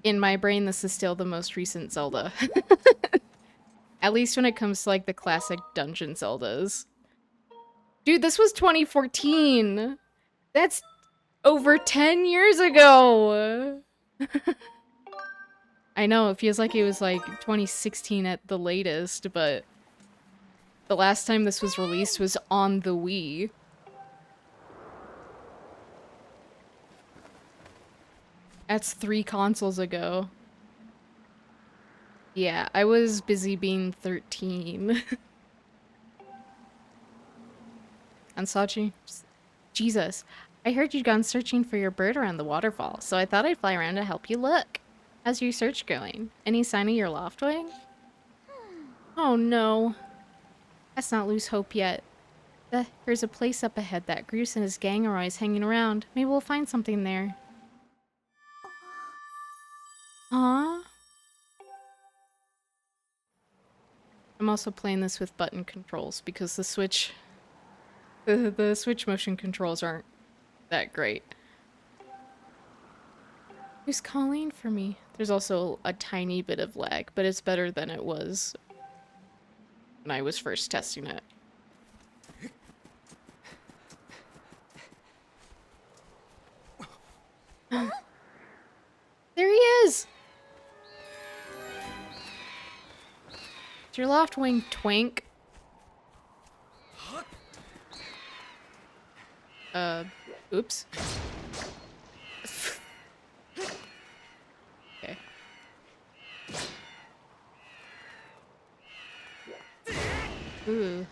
in my brain, this is still the most recent Zelda. At least when it comes to, like, the classic dungeon Zeldas. Dude, this was 2014! That's over 10 years ago! I know, it feels like it was, like, 2016 at the latest, but the last time this was released was on the Wii. That's 3 consoles ago. Yeah, I was busy being 13. And Sachi, Jesus, I heard you'd gone searching for your bird around the waterfall, so I thought I'd fly around to help you look. How's your search going? Any sign of your loftwing? Oh no. Let's not lose hope yet. There's a place up ahead that Groose and his gang are always hanging around. Maybe we'll find something there. Aww. I'm also playing this with button controls because the Switch motion controls aren't that great. Who's calling for me? There's also a tiny bit of lag, but it's better than it was when I was first testing it. There he is! It's your Loftwing, Twink. Oops. Okay. Ooh.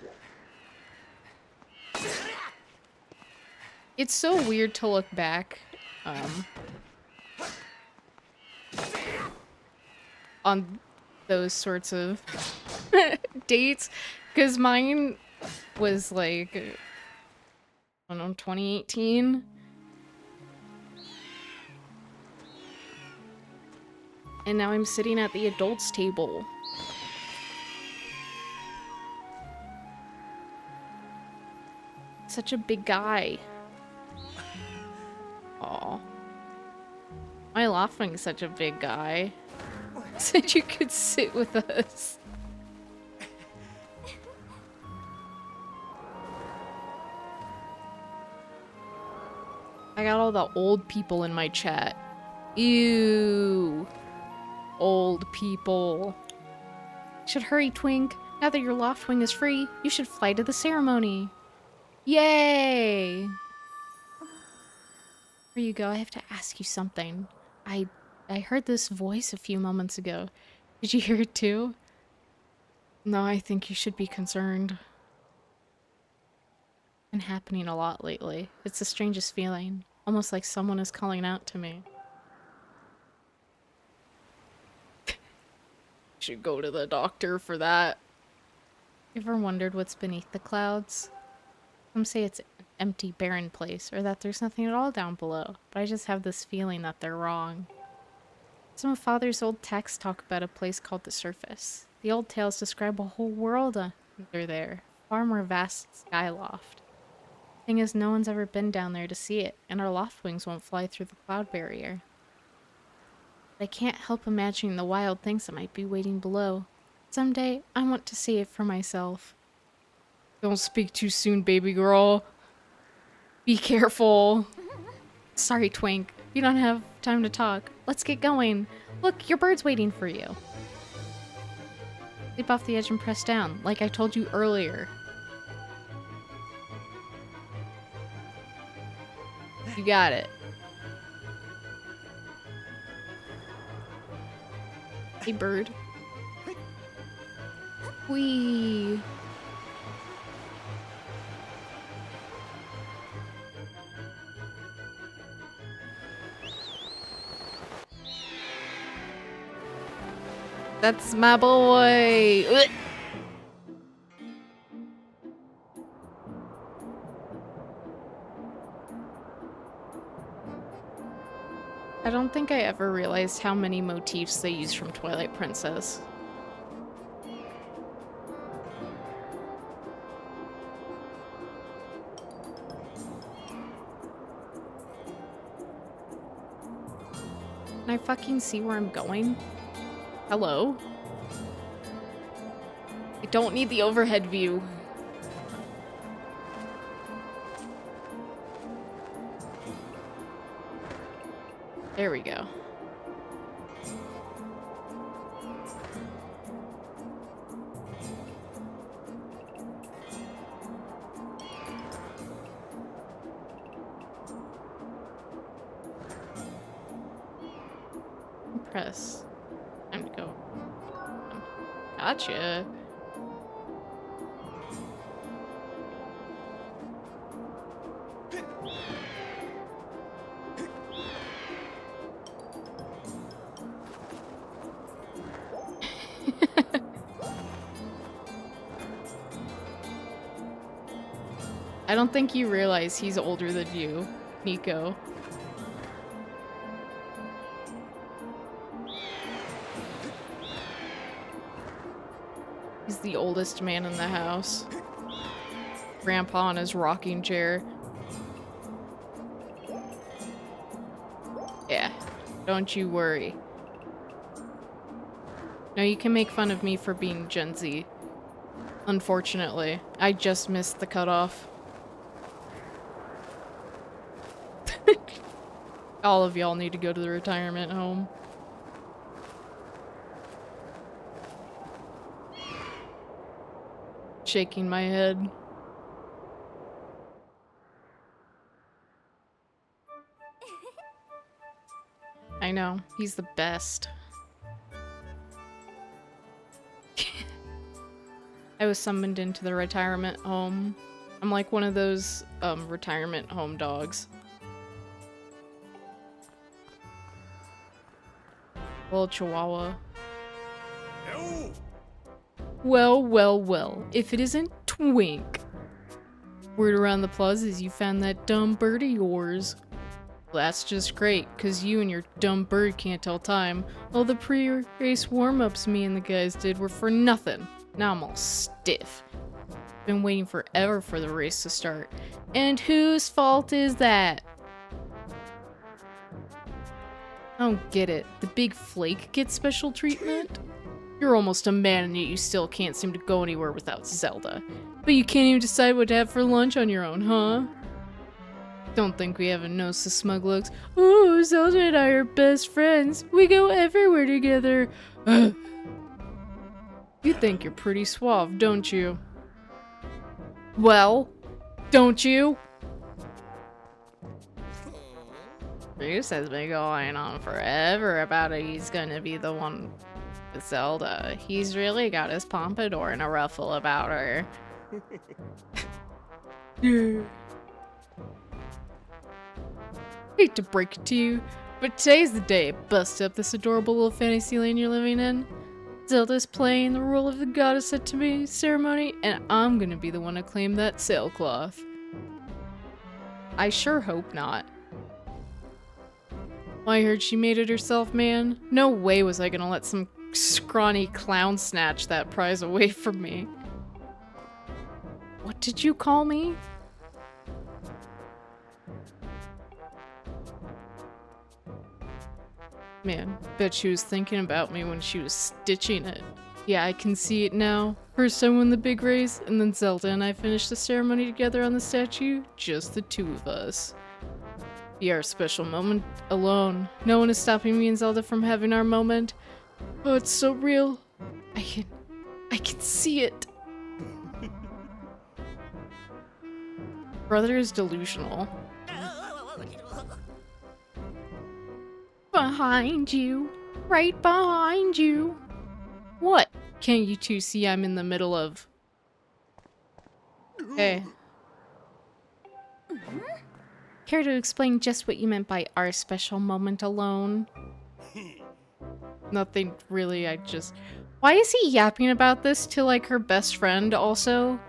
It's so weird to look back, on those sorts of dates, because mine was like, I don't know, 2018. And now I'm sitting at the adults table. Such a big guy. Aw. My Loftwing's such a big guy. Said you could sit with us. I got all the old people in my chat. Ew. Old people. Should hurry, Twink. Now that your Loftwing is free, you should fly to the ceremony. Yay! Before you go, I have to ask you something. I heard this voice a few moments ago. Did you hear it too? No, I think you should be concerned. Been happening a lot lately. It's the strangest feeling. Almost like someone is calling out to me. Should go to the doctor for that. You ever wondered what's beneath the clouds? Some say it's an empty, barren place, or that there's nothing at all down below, but I just have this feeling that they're wrong. Some of Father's old texts talk about a place called the Surface. The old tales describe a whole world under there, far more vast than Skyloft. Thing is, no one's ever been down there to see it, and our Loftwings won't fly through the cloud barrier. But I can't help imagining the wild things that might be waiting below. Someday, I want to see it for myself. Don't speak too soon, baby girl. Be careful. Sorry, Twink. You don't have time to talk. Let's get going. Look, your bird's waiting for you. Leap off the edge and press down, like I told you earlier. You got it. Hey, bird. Whee! That's my boy! Ugh. I don't think I ever realized how many motifs they use from Twilight Princess. Can I fucking see where I'm going? Hello? I don't need the overhead view. There we go. Press. Time to go. Gotcha. I don't think you realize he's older than you, Nico. He's the oldest man in the house. Grandpa in his rocking chair. Yeah, don't you worry. No, you can make fun of me for being Gen Z. Unfortunately, I just missed the cutoff. All of y'all need to go to the retirement home. Shaking my head. I know, he's the best. I was summoned into the retirement home. I'm like one of those retirement home dogs. Little chihuahua. No. Well, well, well. If it isn't Twink. Word around the plaza is you found that dumb bird of yours. Well, that's just great, cause you and your dumb bird can't tell time. All the pre-race warm-ups me and the guys did were for nothing. Now I'm all stiff. Been waiting forever for the race to start. And whose fault is that? I don't get it. The big flake gets special treatment? You're almost a man and yet you still can't seem to go anywhere without Zelda. But you can't even decide what to have for lunch on your own, huh? Don't think we haven't noticed the smug looks. Ooh, Zelda and I are best friends. We go everywhere together. You think you're pretty suave, don't you? Well, don't you? Bruce has been going on forever about it. He's gonna be the one with Zelda. He's really got his pompadour in a ruffle about her. Hate to break it to you, but today's the day to bust up this adorable little fantasy land you're living in. Zelda's playing the role of the goddess at today's ceremony, and I'm gonna be the one to claim that sailcloth. I sure hope not. Well, I heard she made it herself, man. No way was I gonna let some scrawny clown snatch that prize away from me. What did you call me? Man, bet she was thinking about me when she was stitching it. Yeah, I can see it now. First I won the big race, and then Zelda and I finished the ceremony together on the statue. Just the two of us. Be our special moment alone. No one is stopping me and Zelda from having our moment. Oh, it's so real. I can see it. Brother is delusional. Behind you. Right behind you. What? Can't you two see I'm in the middle of... Hey. Care to explain just what you meant by our special moment alone? Nothing really, I just... Why is he yapping about this to, like, her best friend also?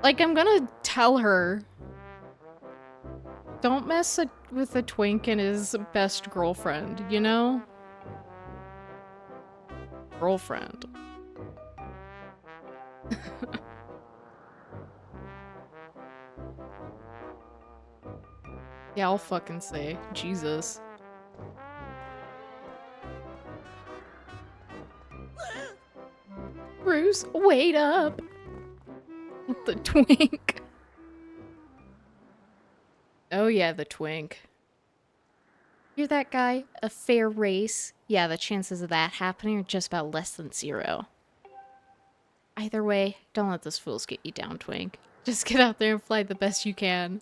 Like, I'm gonna tell her. Don't mess with a twink and his best girlfriend, you know? Girlfriend. Yeah, I'll fucking say. Jesus. Bruce, wait up! The twink. Oh yeah, the twink. You're that guy? A fair race? Yeah, the chances of that happening are just about less than 0. Either way, don't let those fools get you down, twink. Just get out there and fly the best you can.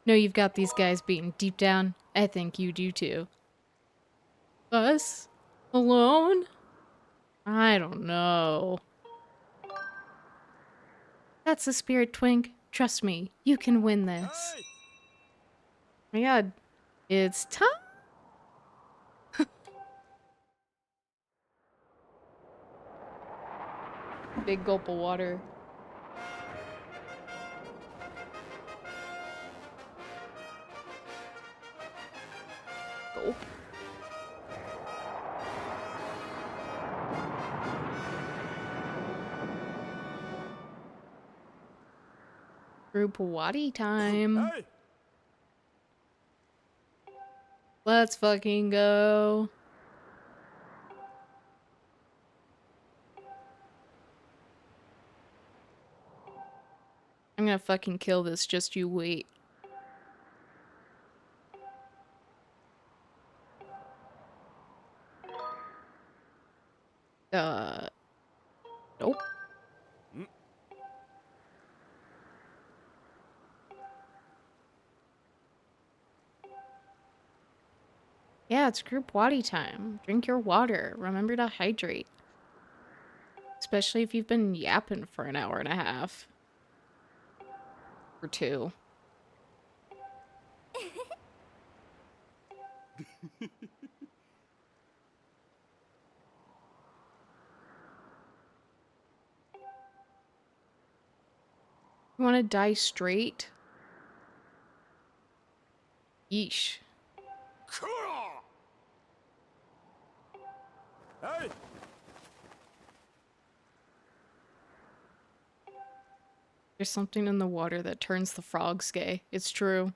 Know you've got these guys beaten deep down. I think you do too. Us? Alone? I don't know. That's the spirit, twink. Trust me, you can win this. Hey! My god. It's time! Big gulp of water. Gulp. Group Wadi time. Hey! Let's fucking go. I'm gonna fucking kill this, just you wait. Nope. Yeah, it's group Wadi time. Drink your water. Remember to hydrate. Especially if you've been yapping for an hour and a half. Or 2. You wanna die straight? Yeesh. Hey! There's something in the water that turns the frogs gay. It's true.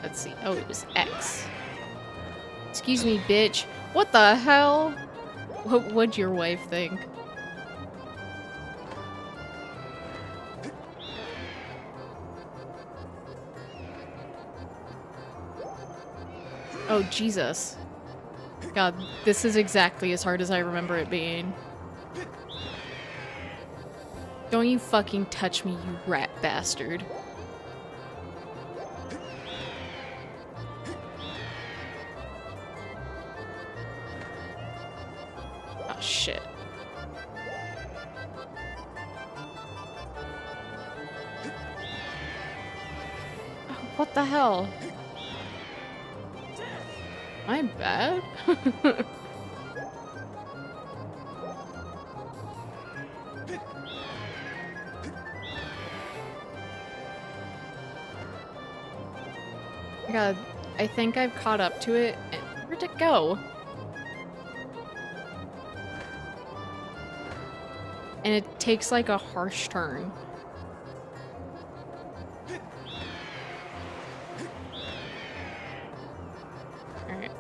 Let's see. Oh, it was X. Excuse me, bitch. What the hell? What'd your wife think? Oh, Jesus. God, this is exactly as hard as I remember it being. Don't you fucking touch me, you rat bastard. Oh, shit. Oh, what the hell? Am I bad? God, I think I've caught up to it. Where'd it go? And it takes like a harsh turn. Alright.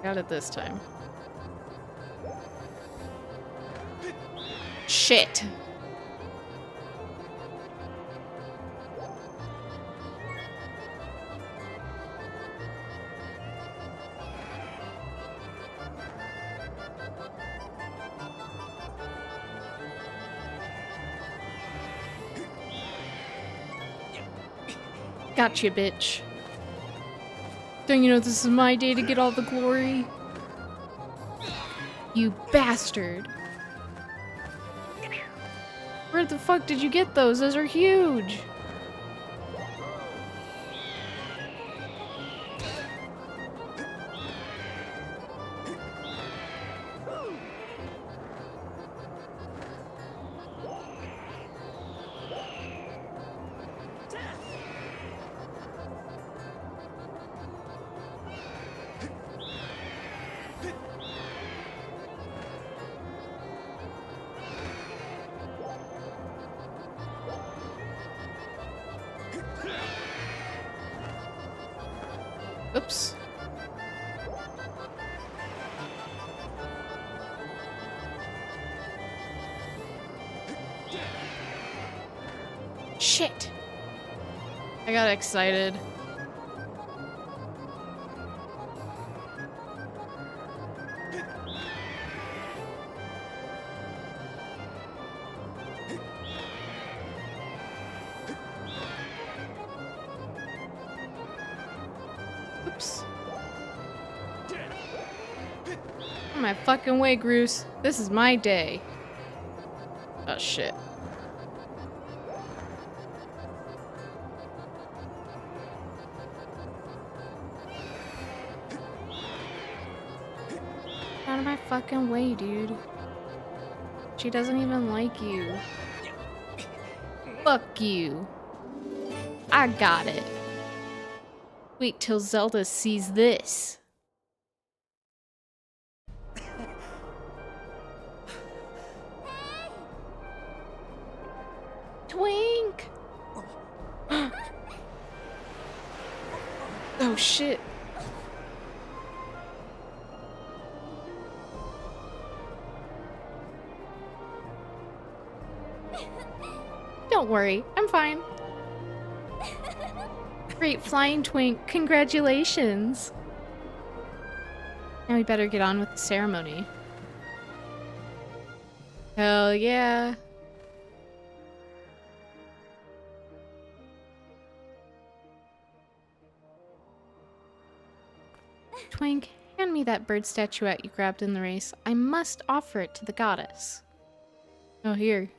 Got it this time. Shit! Gotcha, bitch. Don't you know this is my day to get all the glory? You bastard. Where the fuck did you get those? Those are huge. Oops. Shit. I got excited. Oops. Out of my fucking way, Groose. This is my day. Oh shit. Out of my fucking way, dude. She doesn't even like you. Fuck you. I got it. Wait till Zelda sees this. Twink! Oh shit. Don't worry, I'm fine. Great flying, Twink. Congratulations. Now we better get on with the ceremony. Hell yeah. Twink, hand me that bird statuette you grabbed in the race. I must offer it to the goddess. Oh, here.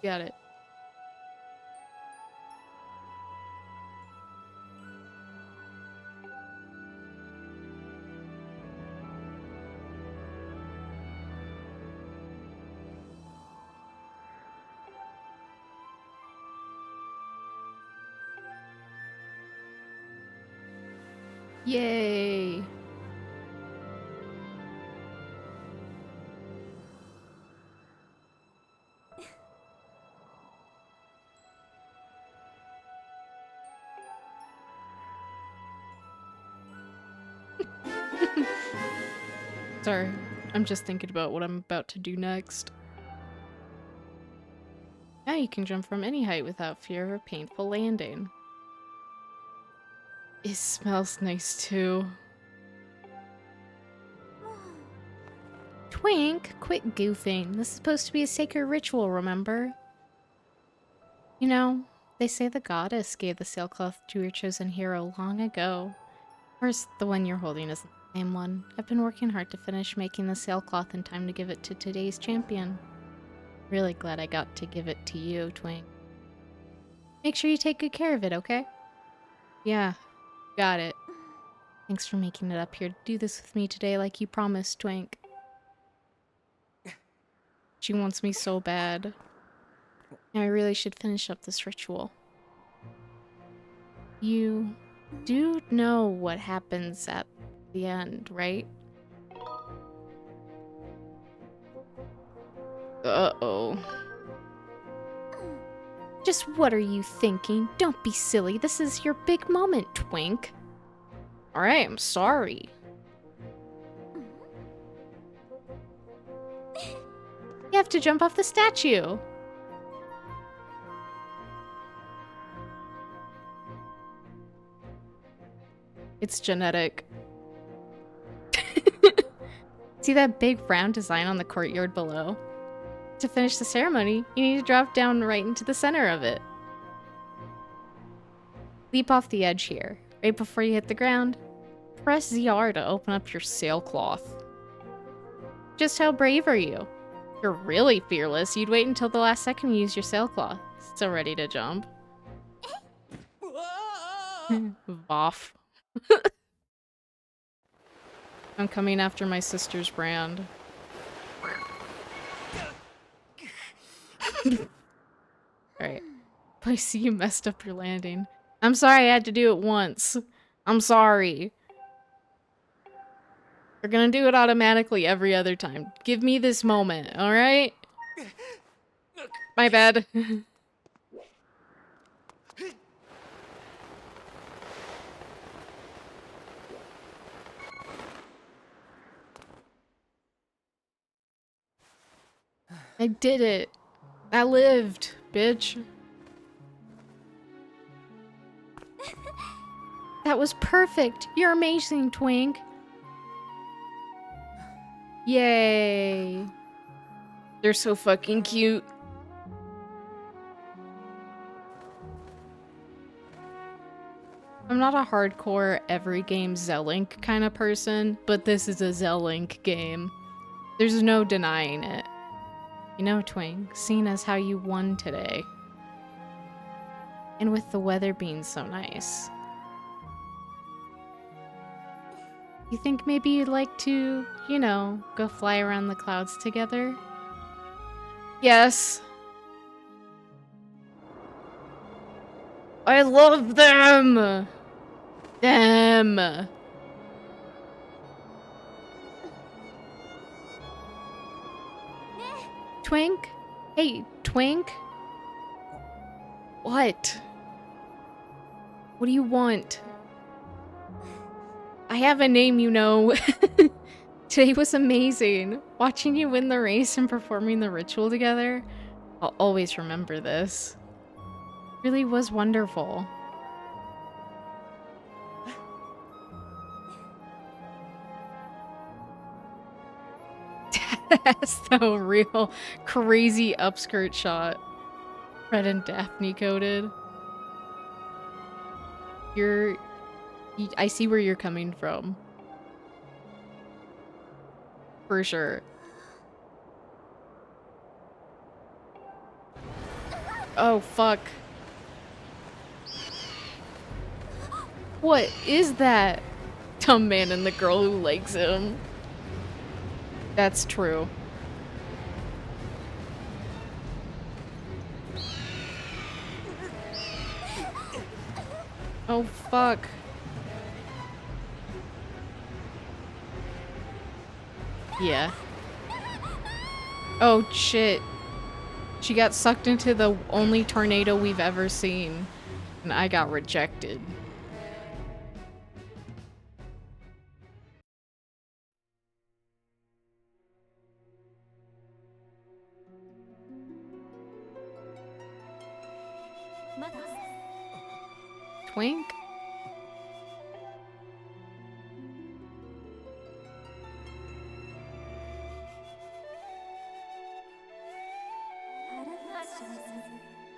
Got it. Yay! Sorry, I'm just thinking about what I'm about to do next. Now you can jump from any height without fear of a painful landing. It smells nice too. Twink, quit goofing. This is supposed to be a sacred ritual, remember? You know, they say the goddess gave the sailcloth to your chosen hero long ago. Of course, the one you're holding isn't the same one. I've been working hard to finish making the sailcloth in time to give it to today's champion. Really glad I got to give it to you, Twink. Make sure you take good care of it, okay? Yeah, got it. Thanks for making it up here to do this with me today like you promised, Twink. She wants me so bad. Now I really should finish up this ritual. You do know what happens at the end, right? Uh-oh. Just what are you thinking? Don't be silly. This is your big moment, Twink. Alright, I'm sorry. You have to jump off the statue. It's genetic. See that big round design on the courtyard below? To finish the ceremony, you need to drop down right into the center of it. Leap off the edge here. Right before you hit the ground, press ZR to open up your sailcloth. Just how brave are you? If you're really fearless, you'd wait until the last second to use your sailcloth. Still ready to jump. Voff. I'm coming after my sister's brand. Alright. I see you messed up your landing. I'm sorry I had to do it once. I'm sorry. We're gonna do it automatically every other time. Give me this moment, alright? My bad. I did it. I lived, bitch. That was perfect. You're amazing, Twink. Yay. They're so fucking cute. I'm not a hardcore every game Zelink kind of person, but this is a Zelink game. There's no denying it. You know, Twink, seeing as how you won today. And with the weather being so nice. You think maybe you'd like to, you know, go fly around the clouds together? Yes. I love them! Them! Twink? Hey, Twink? What? What do you want? I have a name, you know. Today was amazing. Watching you win the race and performing the ritual together. I'll always remember this. It really was wonderful. That's the real crazy upskirt shot. Fred and Daphne coded. I see where you're coming from. For sure. Oh, fuck. What is that? Dumb man and the girl who likes him. That's true. Oh, fuck. Yeah. Oh, shit. She got sucked into the only tornado we've ever seen. And I got rejected. Twink?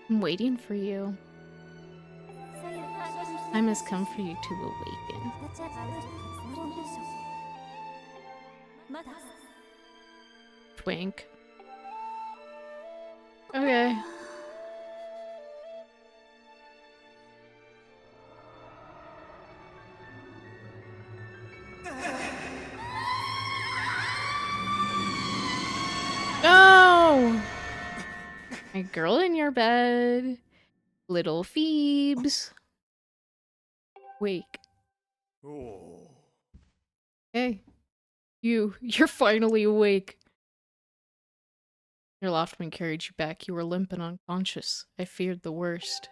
I'm waiting for you. Time has come for you to awaken. Twink. Okay. No! My girl in your bed. Little Phoebes. Wake. Hey. You're finally awake. Your Loftman carried you back. You were limp and unconscious. I feared the worst.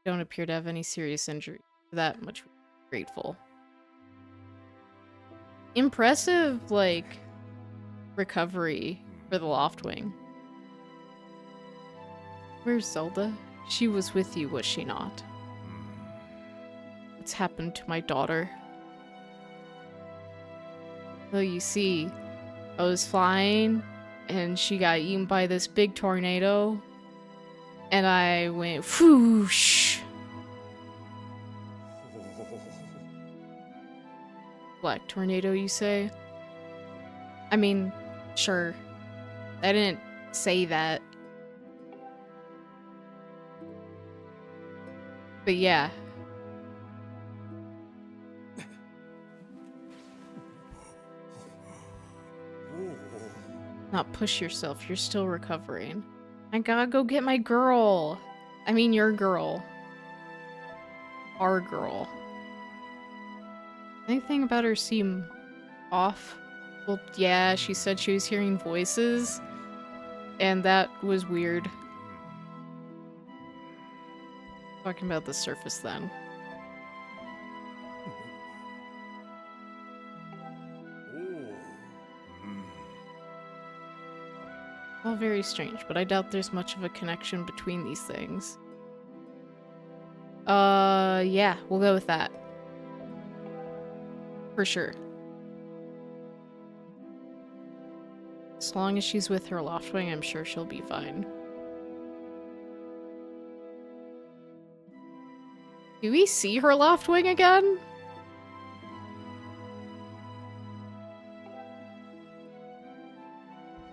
You don't appear to have any serious injury. For that much grateful. Impressive, like, recovery for the Loftwing. Where's Zelda? She was with you, was she not? What's happened to my daughter? Well, you see, I was flying, and she got eaten by this big tornado, and I went whoosh. Black tornado, you say? I mean, sure. I didn't say that. But yeah. Not push yourself, you're still recovering. I gotta go get my girl. I mean, your girl. Our girl. Anything about her seem off? Well, yeah, she said she was hearing voices, and that was weird. Talking about the surface then. All very strange, but I doubt there's much of a connection between these things. Yeah, we'll go with that. For sure. As long as she's with her Loftwing, I'm sure she'll be fine. Do we see her Loftwing again?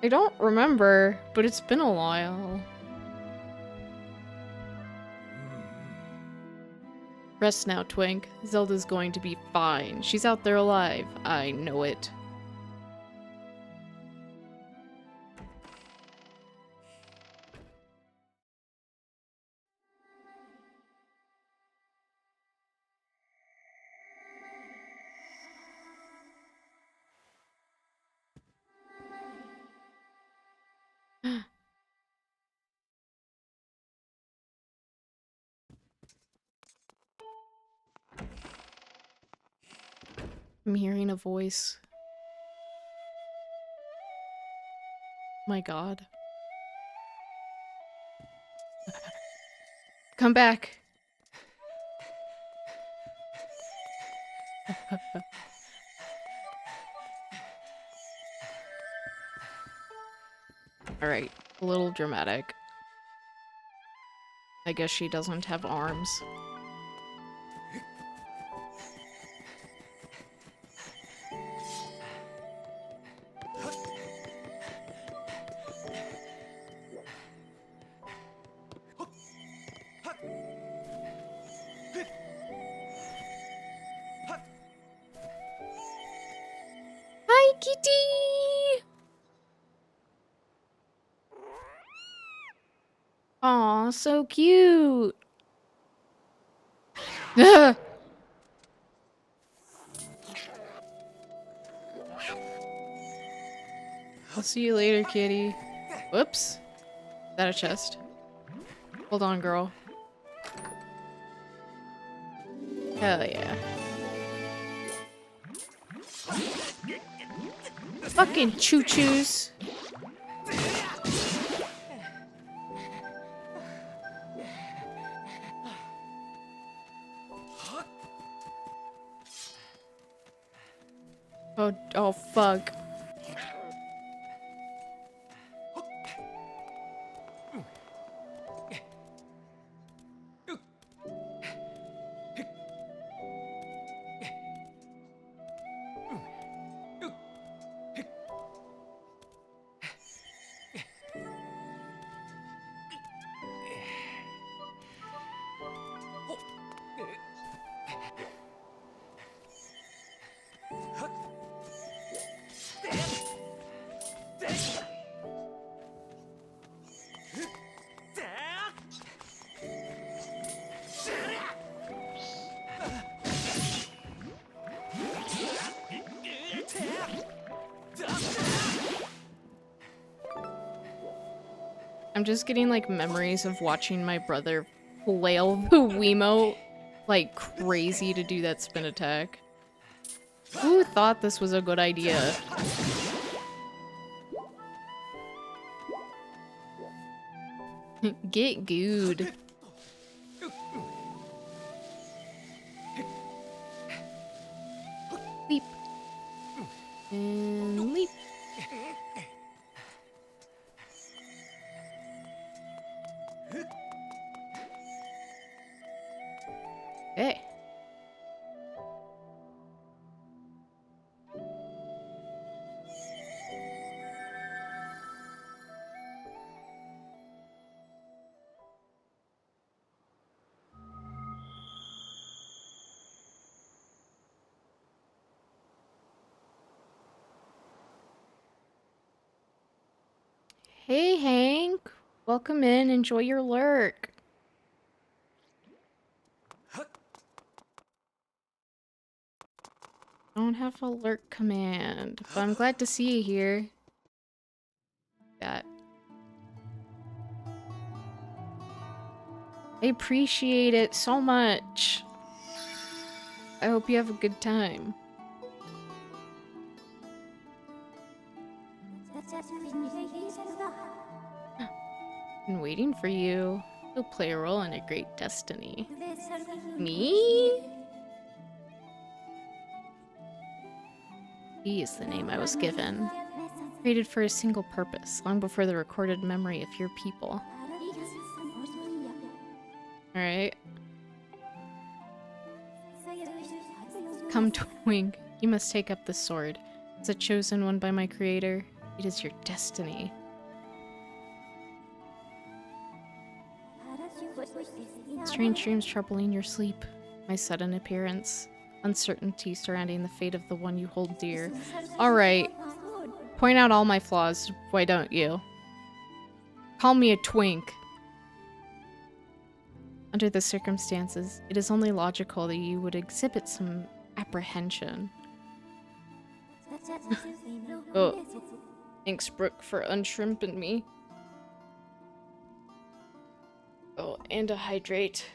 I don't remember, but it's been a while. Rest now, Twink. Zelda's going to be fine. She's out there alive. I know it. I'm hearing a voice. My god. Come back. Alright, a little dramatic. I guess she doesn't have arms. Hi, kitty! Aw, so cute! I'll see you later, kitty. Whoops. Is that a chest? Hold on, girl. Hell yeah. Fucking choo-choos. Oh fuck. I'm just getting like memories of watching my brother flail the Wiimote like crazy to do that spin attack. Who thought this was a good idea? Get good. Leap. And leap. Okay. Hey, Hank. Welcome in. Enjoy your lurk. Don't have a lurk command, but I'm glad to see you here. That. I appreciate it so much. I hope you have a good time. Been waiting for you. You'll play a role in a great destiny. Me? He is the name I was given. Created for a single purpose, long before the recorded memory of your people. Alright. Come, Twink. You must take up the sword. As a chosen one by my creator, it is your destiny. Strange dreams troubling your sleep. My sudden appearance. Uncertainty surrounding the fate of the one you hold dear. Alright. Point out all my flaws, why don't you? Call me a twink. Under the circumstances, it is only logical that you would exhibit some apprehension. Oh. Thanks, Brooke, for unshrimping me. Oh, and a hydrate.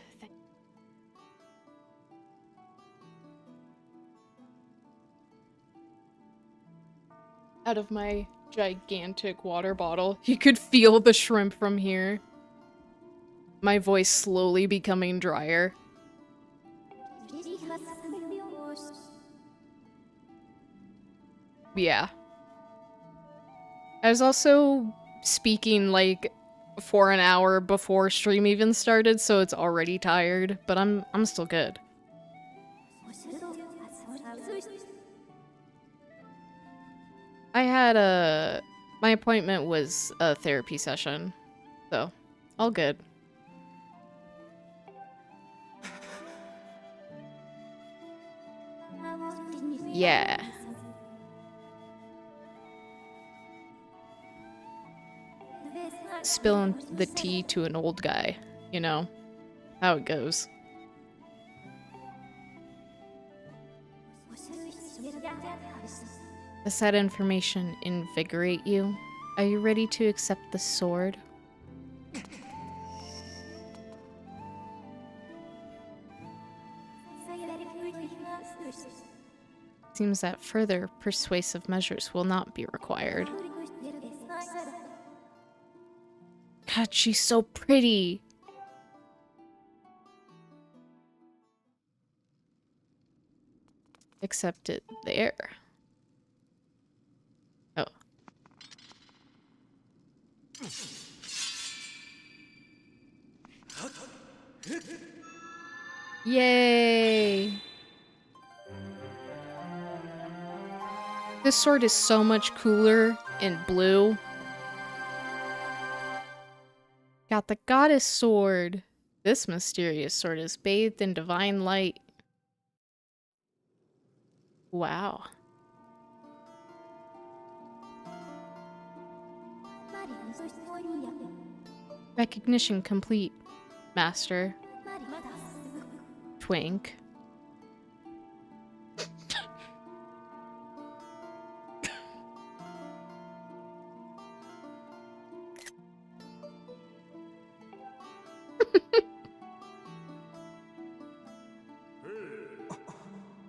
Out of my gigantic water bottle. You could feel the shrimp from here. My voice slowly becoming drier. Yeah. I was also speaking like for an hour before stream even started, so it's already tired, but I'm still good. I had my appointment was a therapy session, so all good. Yeah. Spilling the tea to an old guy, you know how it goes. Does that information invigorate you? Are you ready to accept the sword? Seems that further persuasive measures will not be required. God, she's so pretty! Except it there. Oh. Yay! This sword is so much cooler in blue. Got the goddess sword. This mysterious sword is bathed in divine light. Wow. Recognition complete, Master. Twink.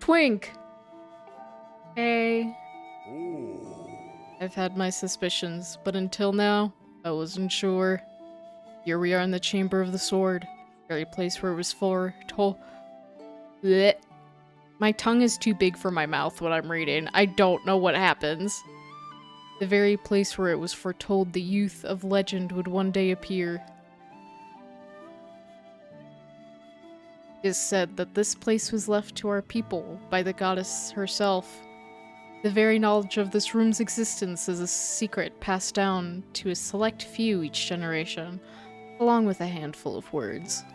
Twink! Hey. I've had my suspicions, but until now, I wasn't sure. Here we are in the Chamber of the Sword, very place where it was foretold. Blech. My tongue is too big for my mouth when I'm reading. I don't know what happens. The very place where it was foretold the youth of legend would one day appear. It is said that this place was left to our people by the goddess herself. The very knowledge of this room's existence is a secret passed down to a select few each generation, along with a handful of words.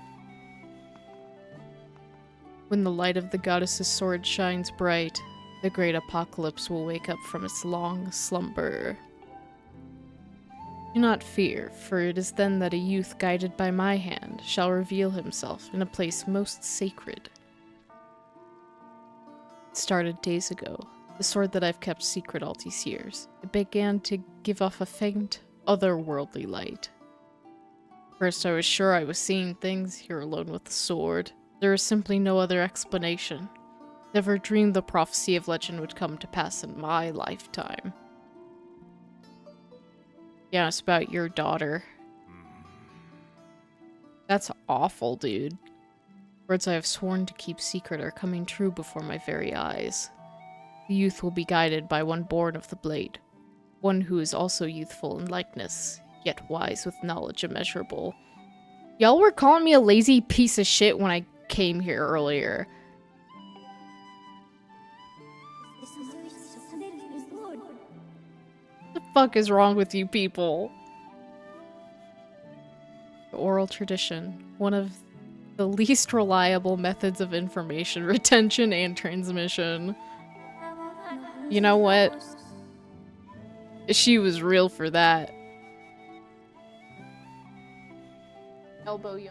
When the light of the goddess's sword shines bright, the great apocalypse will wake up from its long slumber. Do not fear, for it is then that a youth guided by my hand shall reveal himself in a place most sacred. It started days ago, the sword that I've kept secret all these years. It began to give off a faint, otherworldly light. First I was sure I was seeing things here alone with the sword. There is simply no other explanation. Never dreamed the prophecy of legend would come to pass in my lifetime. Yeah, it's about your daughter. That's awful, dude. Words I have sworn to keep secret are coming true before my very eyes. The youth will be guided by one born of the blade. One who is also youthful in likeness, yet wise with knowledge immeasurable. Y'all were calling me a lazy piece of shit when I came here earlier. What the fuck is wrong with you people? The oral tradition, one of the least reliable methods of information retention and transmission. You know what? She was real for that. Elbow you.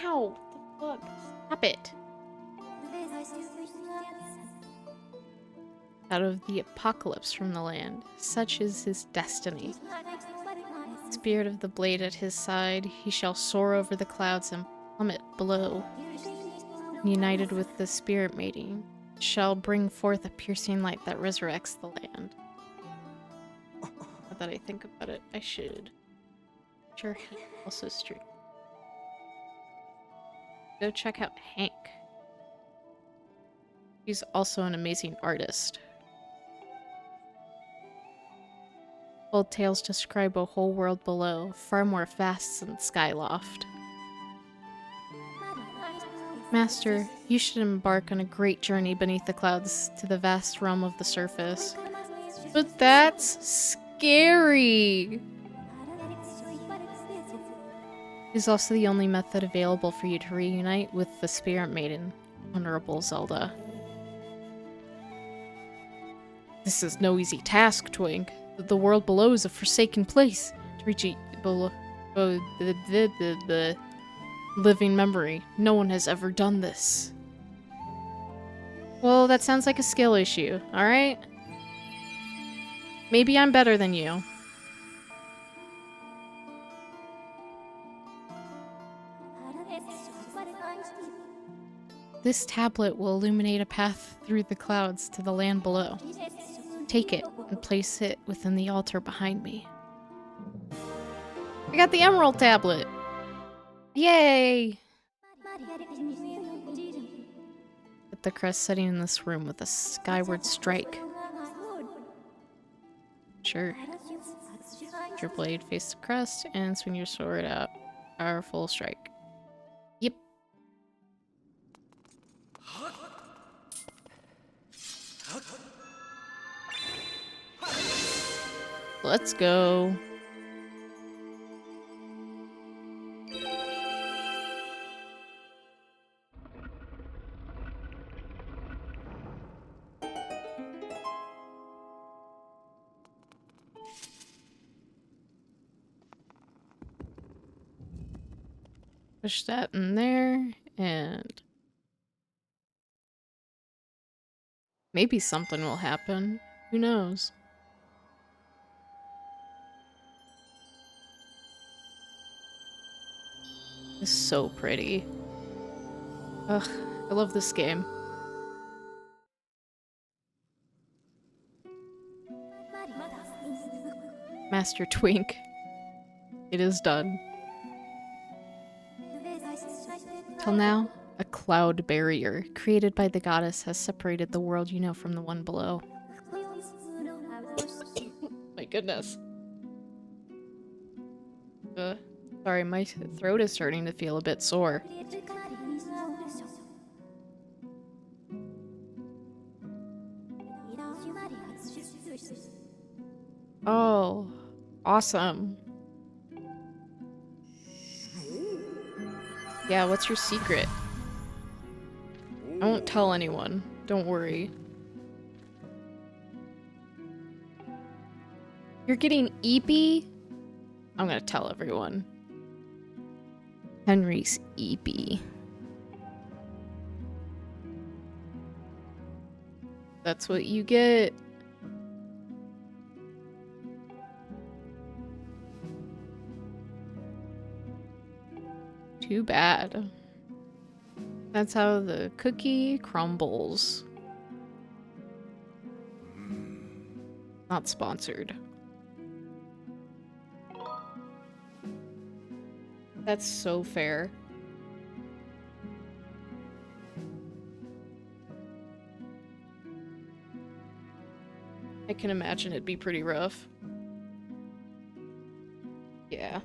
Ow! The fuck? Stop it! Out of the apocalypse from the land, such is his destiny. Spirit of the blade at his side, he shall soar over the clouds and plummet below. United with the spirit mating, shall bring forth a piercing light that resurrects the land. Now that I think about it, I should. Sure, also stream. Go check out Hank. He's also an amazing artist. Old tales describe a whole world below, far more vast than Skyloft. Master, you should embark on a great journey beneath the clouds to the vast realm of the surface. But that's scary! It is also the only method available for you to reunite with the Spirit Maiden, Honorable Zelda. This is no easy task, Twink. The world below is a forsaken place. To reach it below the living memory. No one has ever done this. Well, that sounds like a skill issue, alright? Maybe I'm better than you. This tablet will illuminate a path through the clouds to the land below. Take it and place it within the altar behind me. I got the emerald tablet! Yay! Put the crest setting in this room with a skyward strike. Sure. Your blade face the crest and swing your sword out. Powerful strike. Yep. Let's go. Push that in there, and Maybe something will happen. Who knows? It's so pretty. Ugh, I love this game. Master Twink. It is done. Till now, a cloud barrier created by the goddess has separated the world you know from the one below. My goodness. Sorry, my throat is starting to feel a bit sore. Oh, awesome. Yeah, what's your secret? I won't tell anyone. Don't worry. You're getting eepy? I'm gonna tell everyone. Henry's eepy. That's what you get. Too bad. That's how the cookie crumbles. Not sponsored. That's so fair. I can imagine it'd be pretty rough. Yeah.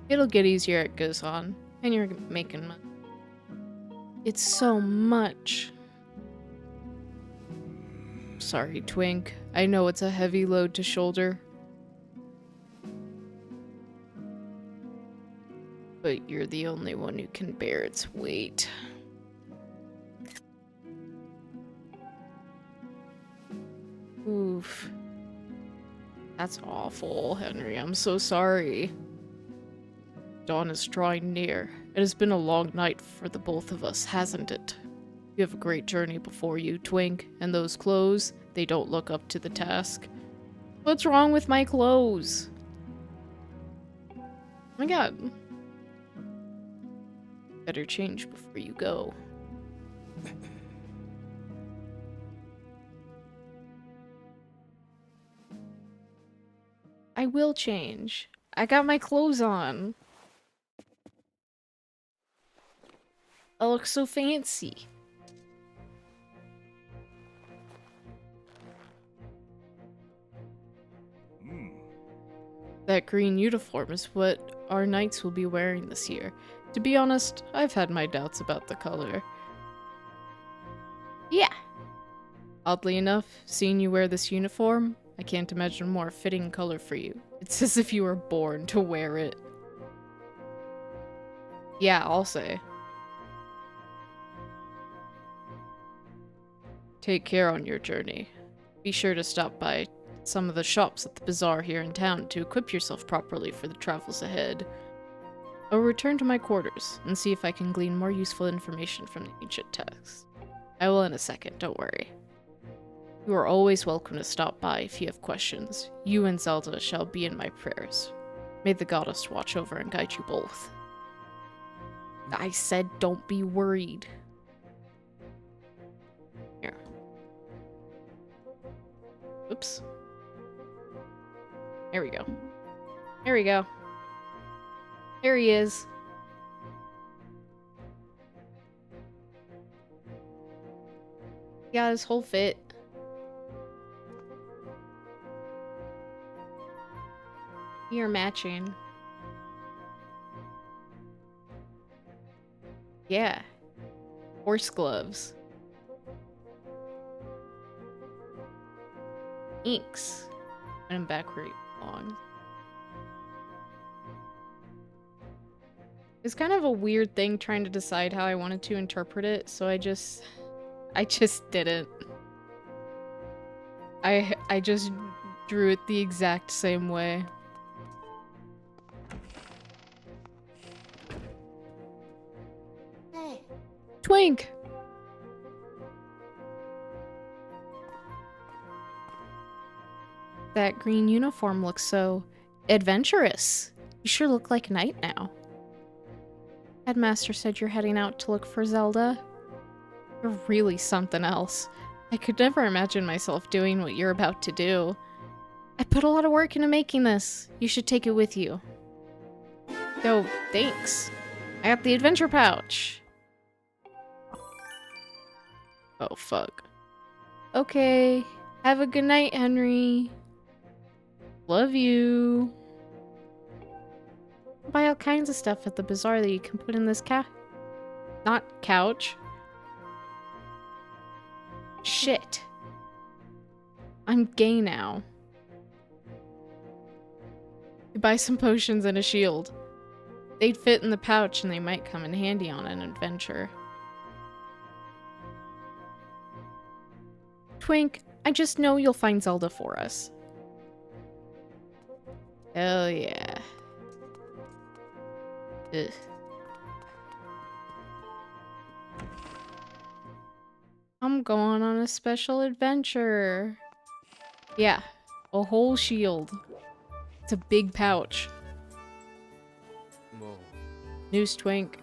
It'll get easier as it goes on, and you're making money. It's so much. Sorry, Twink. I know it's a heavy load to shoulder. But you're the only one who can bear its weight. Oof. That's awful, Henry. I'm so sorry. Dawn is drawing near. It has been a long night for the both of us, hasn't it? You have a great journey before you, Twink, and those clothes, they don't look up to the task. What's wrong with my clothes? Oh my god. Better change before you go. I will change. I got my clothes on. I look so fancy. That green uniform is what our knights will be wearing this year. To be honest, I've had my doubts about the color. Yeah. Oddly enough, seeing you wear this uniform, I can't imagine a more fitting color for you. It's as if you were born to wear it. Yeah, I'll say. Take care on your journey. Be sure to stop by some of the shops at the bazaar here in town to equip yourself properly for the travels ahead. I'll return to my quarters and see if I can glean more useful information from the ancient texts. I will in a second, don't worry. You are always welcome to stop by if you have questions. You and Zelda shall be in my prayers. May the goddess watch over and guide you both. I said don't be worried. Here. Oops. There we go. There we go. There he is. He got his whole fit. You're matching. Yeah. Horse gloves. Inks. Put him back where he belongs. It's kind of a weird thing trying to decide how I wanted to interpret it, so I just didn't. I just drew it the exact same way. Twink! That green uniform looks so adventurous. You sure look like a knight now. Headmaster said you're heading out to look for Zelda. You're really something else. I could never imagine myself doing what you're about to do. I put a lot of work into making this. You should take it with you. Oh, thanks. I got the adventure pouch. Oh, fuck. Okay. Have a good night, Henry. Love you. Buy all kinds of stuff at the bazaar that you can put in this not couch. Shit. I'm gay now. You buy some potions and a shield. They'd fit in the pouch and they might come in handy on an adventure. Twink, I just know you'll find Zelda for us. Hell yeah. Ugh. I'm going on a special adventure. Yeah, a whole shield. It's a big pouch. Whoa. News Twink.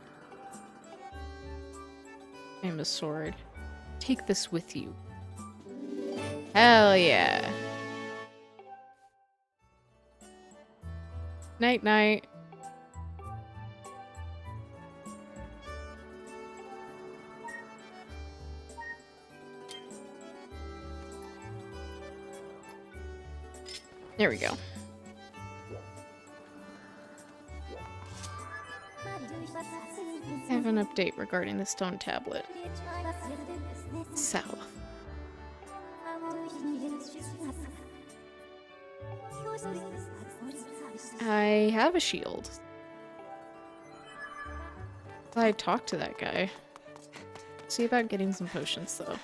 I'm a sword. Take this with you. Hell yeah. Night night. There we go. I have an update regarding the stone tablet. South. I have a shield. I talked to that guy. See about getting some potions though.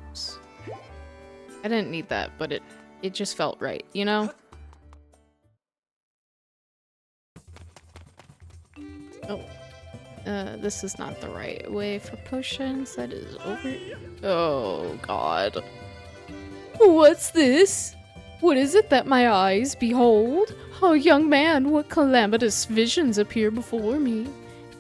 Oops. I didn't need that, but it just felt right, you know? Oh. This is not the right way for potions. That is over. Oh, God. What's this? What is it that my eyes behold? Oh, young man, what calamitous visions appear before me?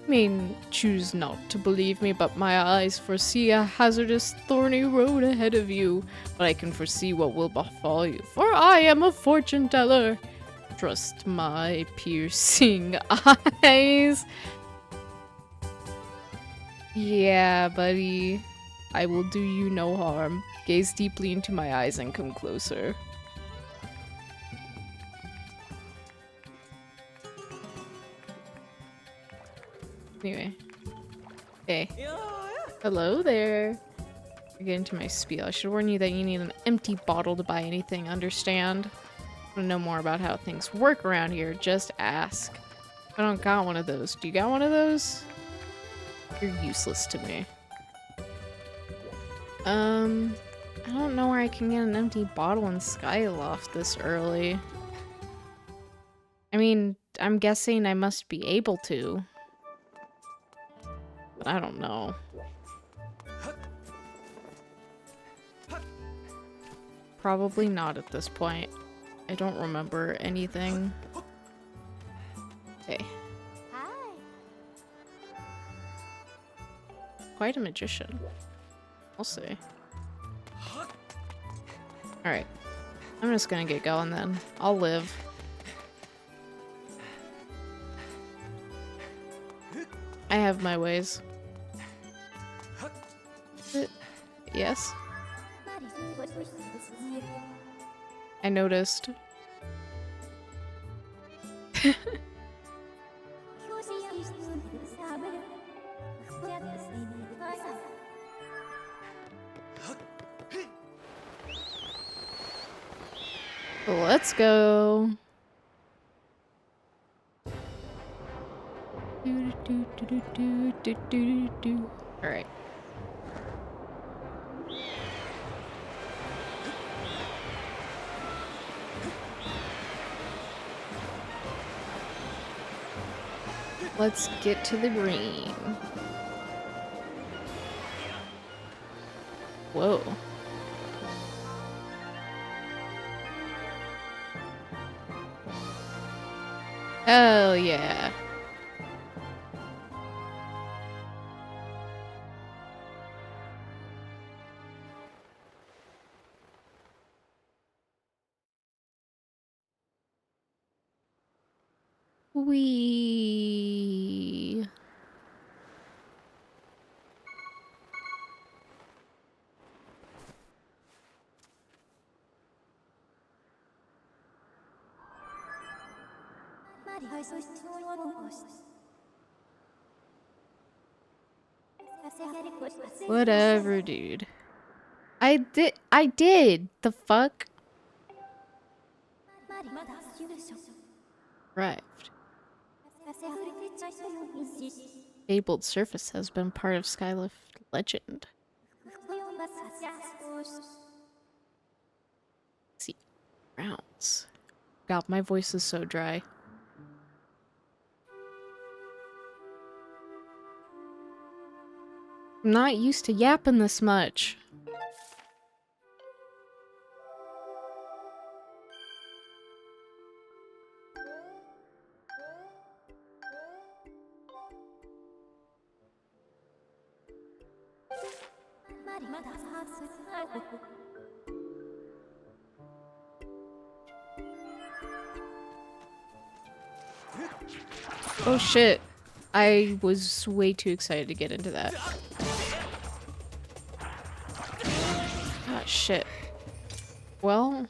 May choose not to believe me, but my eyes foresee a hazardous, thorny road ahead of you. But I can foresee what will befall you, for I am a fortune teller. Trust my piercing eyes. Yeah, buddy. I will do you no harm. Gaze deeply into my eyes and come closer. Anyway. Hey. Hello there. I get into my spiel. I should warn you that you need an empty bottle to buy anything, understand? Want to know more about how things work around here, just ask. I don't got one of those. Do you got one of those? You're useless to me. I don't know where I can get an empty bottle in Skyloft this early. I mean, I'm guessing I must be able to. But I don't know. Probably not at this point. I don't remember anything. Hey. Quite a magician. We'll see. Alright. I'm just gonna get going then. I'll live. I have my ways. Yes? I noticed. Let's go. All right. Let's get to the green. Whoa. Hell yeah. Wee. Whatever, dude. I did! The fuck? Arrived. Fabled surface has been part of Skylift legend. See, rounds. God, my voice is so dry. I'm not used to yapping this much. Oh shit. I was way too excited to get into that. Ah, shit. Well...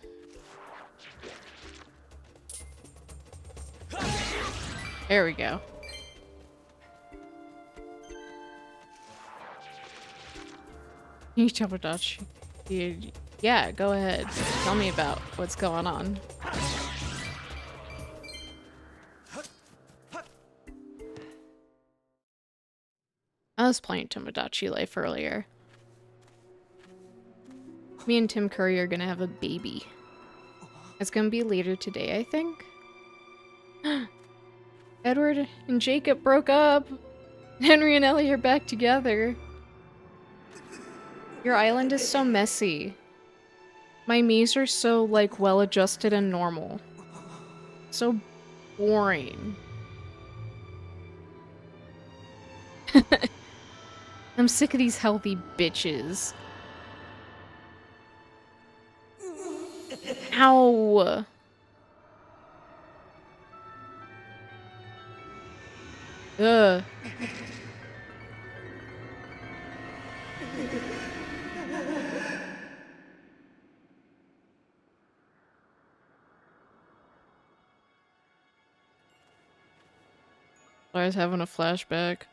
There we go. You Tomodachi. Yeah, go ahead. Tell me about what's going on. I was playing Tomodachi Life earlier. Me and Tim Curry are gonna have a baby. It's gonna be later today, I think. Edward and Jacob broke up. Henry and Ellie are back together. Your island is so messy. My Miis are so, like, well-adjusted and normal. So boring. I'm sick of these healthy bitches. Ow! Ugh. I was having a flashback.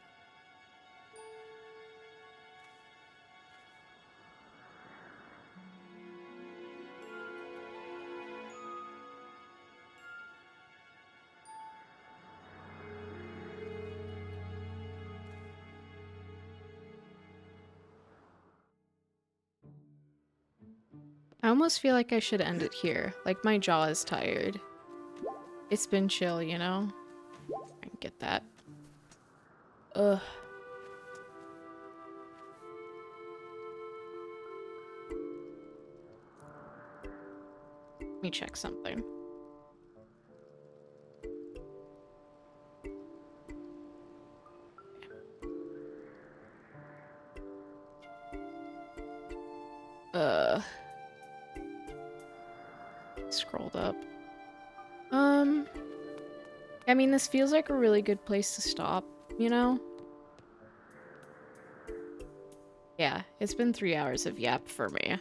I almost feel like I should end it here. Like, my jaw is tired. It's been chill, you know? I get that. Ugh. Let me check something. Scrolled up. I mean, this feels like a really good place to stop, you know? Yeah, it's been 3 hours of yap for me.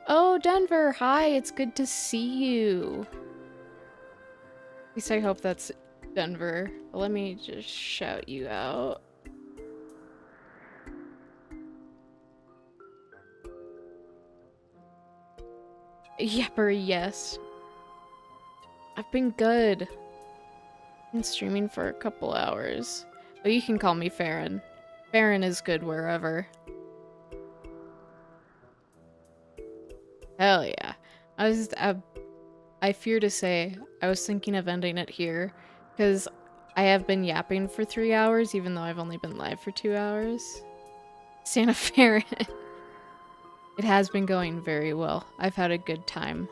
Oh, Denver, hi, it's good to see you. At least I hope that's Denver. Let me just shout you out. Yapper, yes. I've been good. Been streaming for a couple hours. But you can call me Farron. Farron is good wherever. Hell yeah. I fear to say, I was thinking of ending it here, because I have been yapping for 3 hours, even though I've only been live for 2 hours. Santa Fe. It has been going very well. I've had a good time.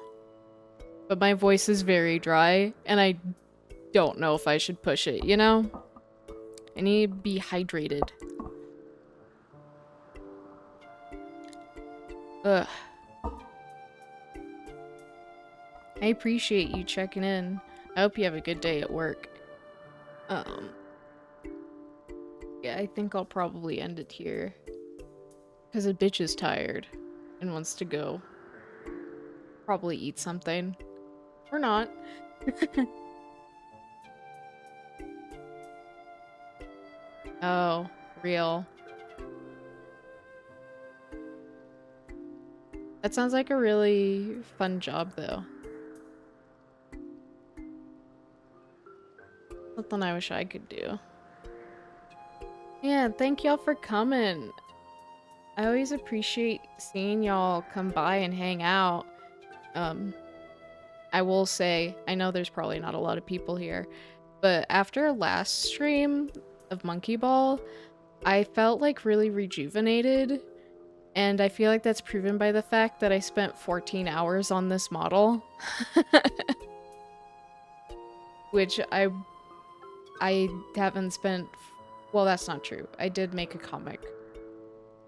But my voice is very dry, and I don't know if I should push it, you know? I need to be hydrated. Ugh. I appreciate you checking in. I hope you have a good day at work. Yeah, I think I'll probably end it here. Because a bitch is tired and wants to go. Probably eat something. Or not. Oh, real. That sounds like a really fun job, though. Something I wish I could do. Yeah, thank y'all for coming. I always appreciate seeing y'all come by and hang out. I will say, I know there's probably not a lot of people here, but after last stream of Monkey Ball, I felt like really rejuvenated, and I feel like that's proven by the fact that I spent 14 hours on this model. Which I haven't spent... Well, that's not true. I did make a comic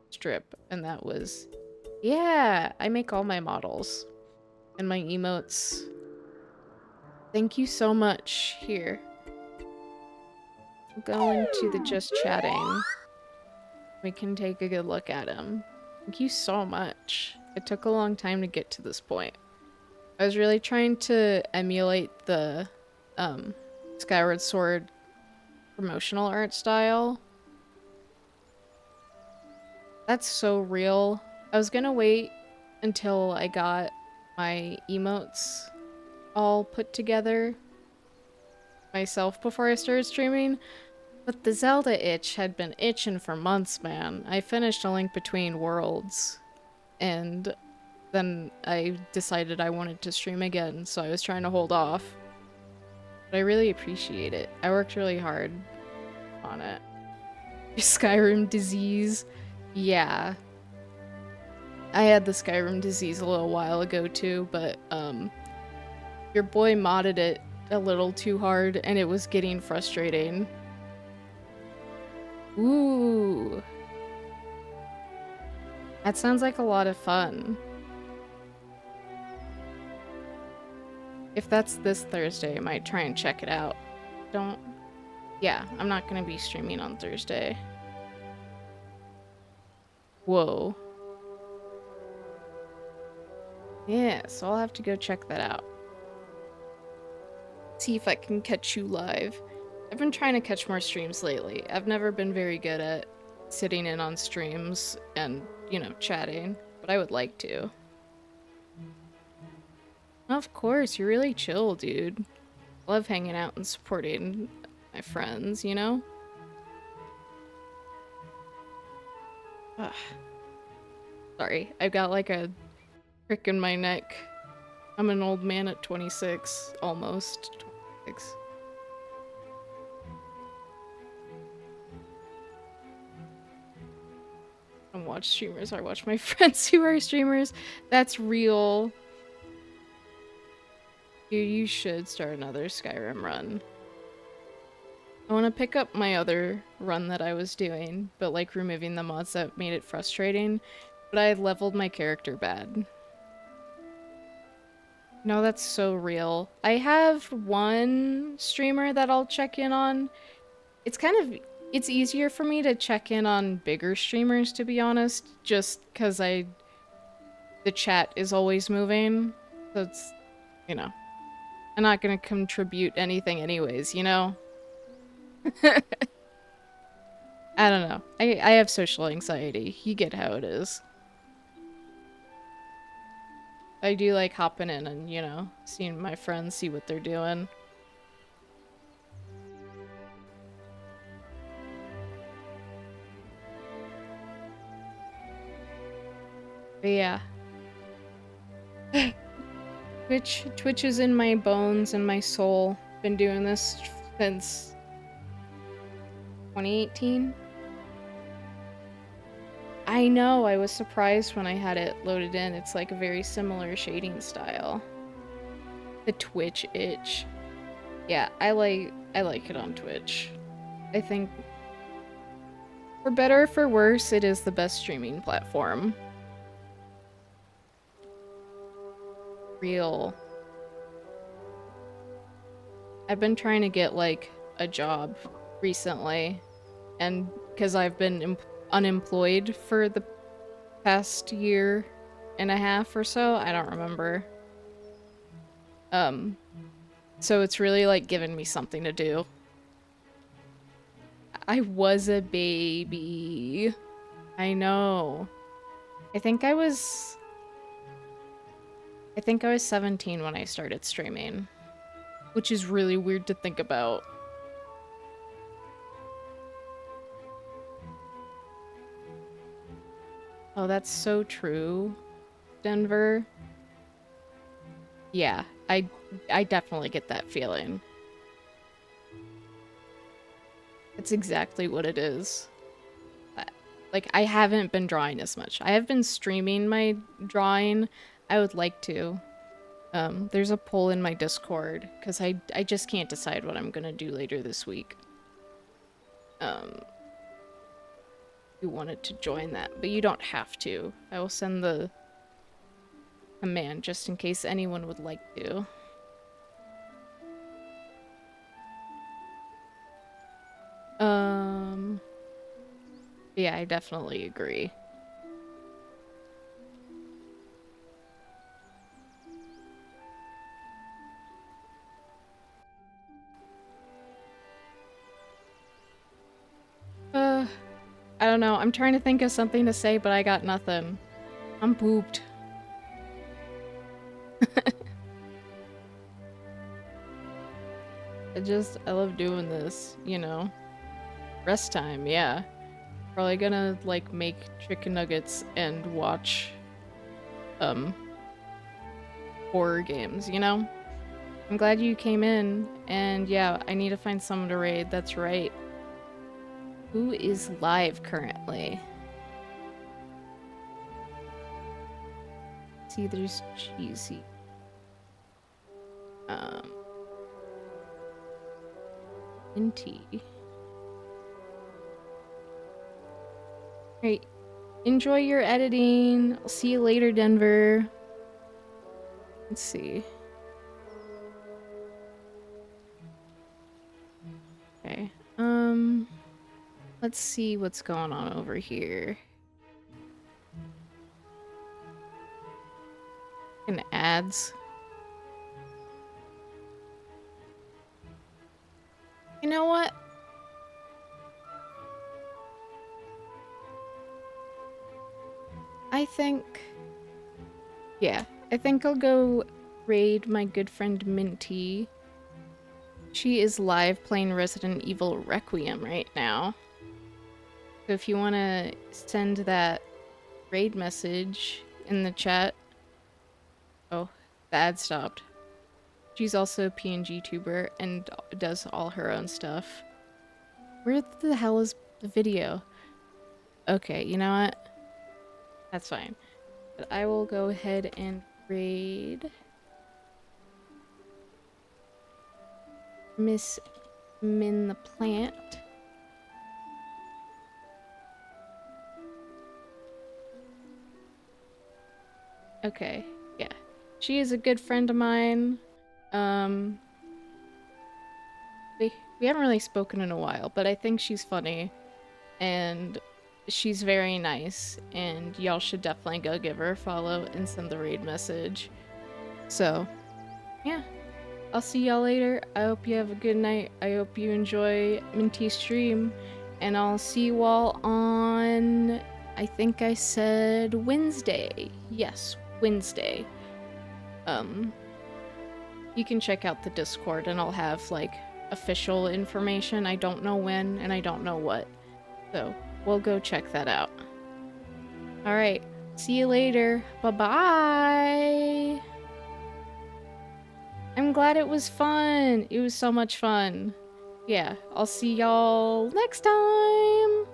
strip, and that was... Yeah, I make all my models. And my emotes. Thank you so much. Here. We'll go into the just chatting. We can take a good look at him. Thank you so much. It took a long time to get to this point. I was really trying to emulate the Skyward Sword promotional art style. That's so real. I was gonna wait until I got my emotes all put together myself before I started streaming, but the Zelda itch had been itching for months, man. I finished A Link Between Worlds, and then I decided I wanted to stream again, so I was trying to hold off. But I really appreciate it. I worked really hard on it. Skyrim disease. Yeah. I had the Skyrim disease a little while ago too, but your boy modded it a little too hard and it was getting frustrating. Ooh. That sounds like a lot of fun. If that's this Thursday, I might try and check it out. Yeah, I'm not gonna be streaming on Thursday. Whoa. Yeah, so I'll have to go check that out. See if I can catch you live. I've been trying to catch more streams lately. I've never been very good at sitting in on streams and, you know, chatting, but I would like to. Of course, you're really chill, dude. I love hanging out and supporting my friends, you know? Ugh. Sorry, I've got like a crick in my neck. I'm an old man at 26, almost 26. I don't watch streamers, I watch my friends who are streamers. That's real. Dude, you should start another Skyrim run. I want to pick up my other run that I was doing, but like removing the mods that made it frustrating, but I leveled my character bad. No, that's so real. I have one streamer that I'll check in on. It's easier for me to check in on bigger streamers, to be honest, just because the chat is always moving, so it's, you know, I'm not gonna contribute anything anyways, you know? I don't know. I have social anxiety. You get how it is. I do like hopping in and, you know, seeing my friends, see what they're doing. But yeah. Twitch is in my bones and my soul. Been doing this since 2018. I know, I was surprised when I had it loaded in. It's like a very similar shading style. The Twitch itch. Yeah, I like it on Twitch. I think for better or for worse, it is the best streaming platform. Real. I've been trying to get like a job recently, and because I've been unemployed for the past year and a half or so, I don't remember. So it's really like given me something to do. I was a baby. I know. I think I was 17 when I started streaming, which is really weird to think about. Oh, that's so true, Denver. Yeah, I definitely get that feeling. It's exactly what it is. Like, I haven't been drawing as much. I have been streaming my drawing. I would like to. There's a poll in my Discord, because I just can't decide what I'm gonna do later this week. You wanted to join that, but you don't have to. I will send the command just in case anyone would like to. Yeah, I definitely agree. I don't know. I'm trying to think of something to say, but I got nothing. I'm pooped. I love doing this, you know. Rest time, yeah. Probably gonna, like, make chicken nuggets and watch, horror games, you know? I'm glad you came in, and yeah, I need to find someone to raid, that's right. Who is live currently? See, there's Cheesy. Minty. Alright, enjoy your editing. I'll see you later, Denver. Let's see. Okay, let's see what's going on over here. And ads. You know what? I think I'll go raid my good friend Minty. She is live playing Resident Evil Requiem right now. So if you want to send that raid message in the chat. Oh, the ad stopped. She's also a PNG tuber and does all her own stuff. Where the hell is the video? Okay, you know what? That's fine. But I will go ahead and raid Miss Min the Plant. Okay, yeah. She is a good friend of mine. We haven't really spoken in a while, but I think she's funny. And she's very nice. And y'all should definitely go give her a follow and send the raid message. So, yeah. I'll see y'all later. I hope you have a good night. I hope you enjoy Minty's stream. And I'll see you all on, I think I said Wednesday. Yes, Wednesday. You can check out the Discord and I'll have like official information. I don't know when and I don't know what. So we'll go check that out. Alright, see you later. Bye-bye! I'm glad it was fun. It was so much fun. Yeah, I'll see y'all next time.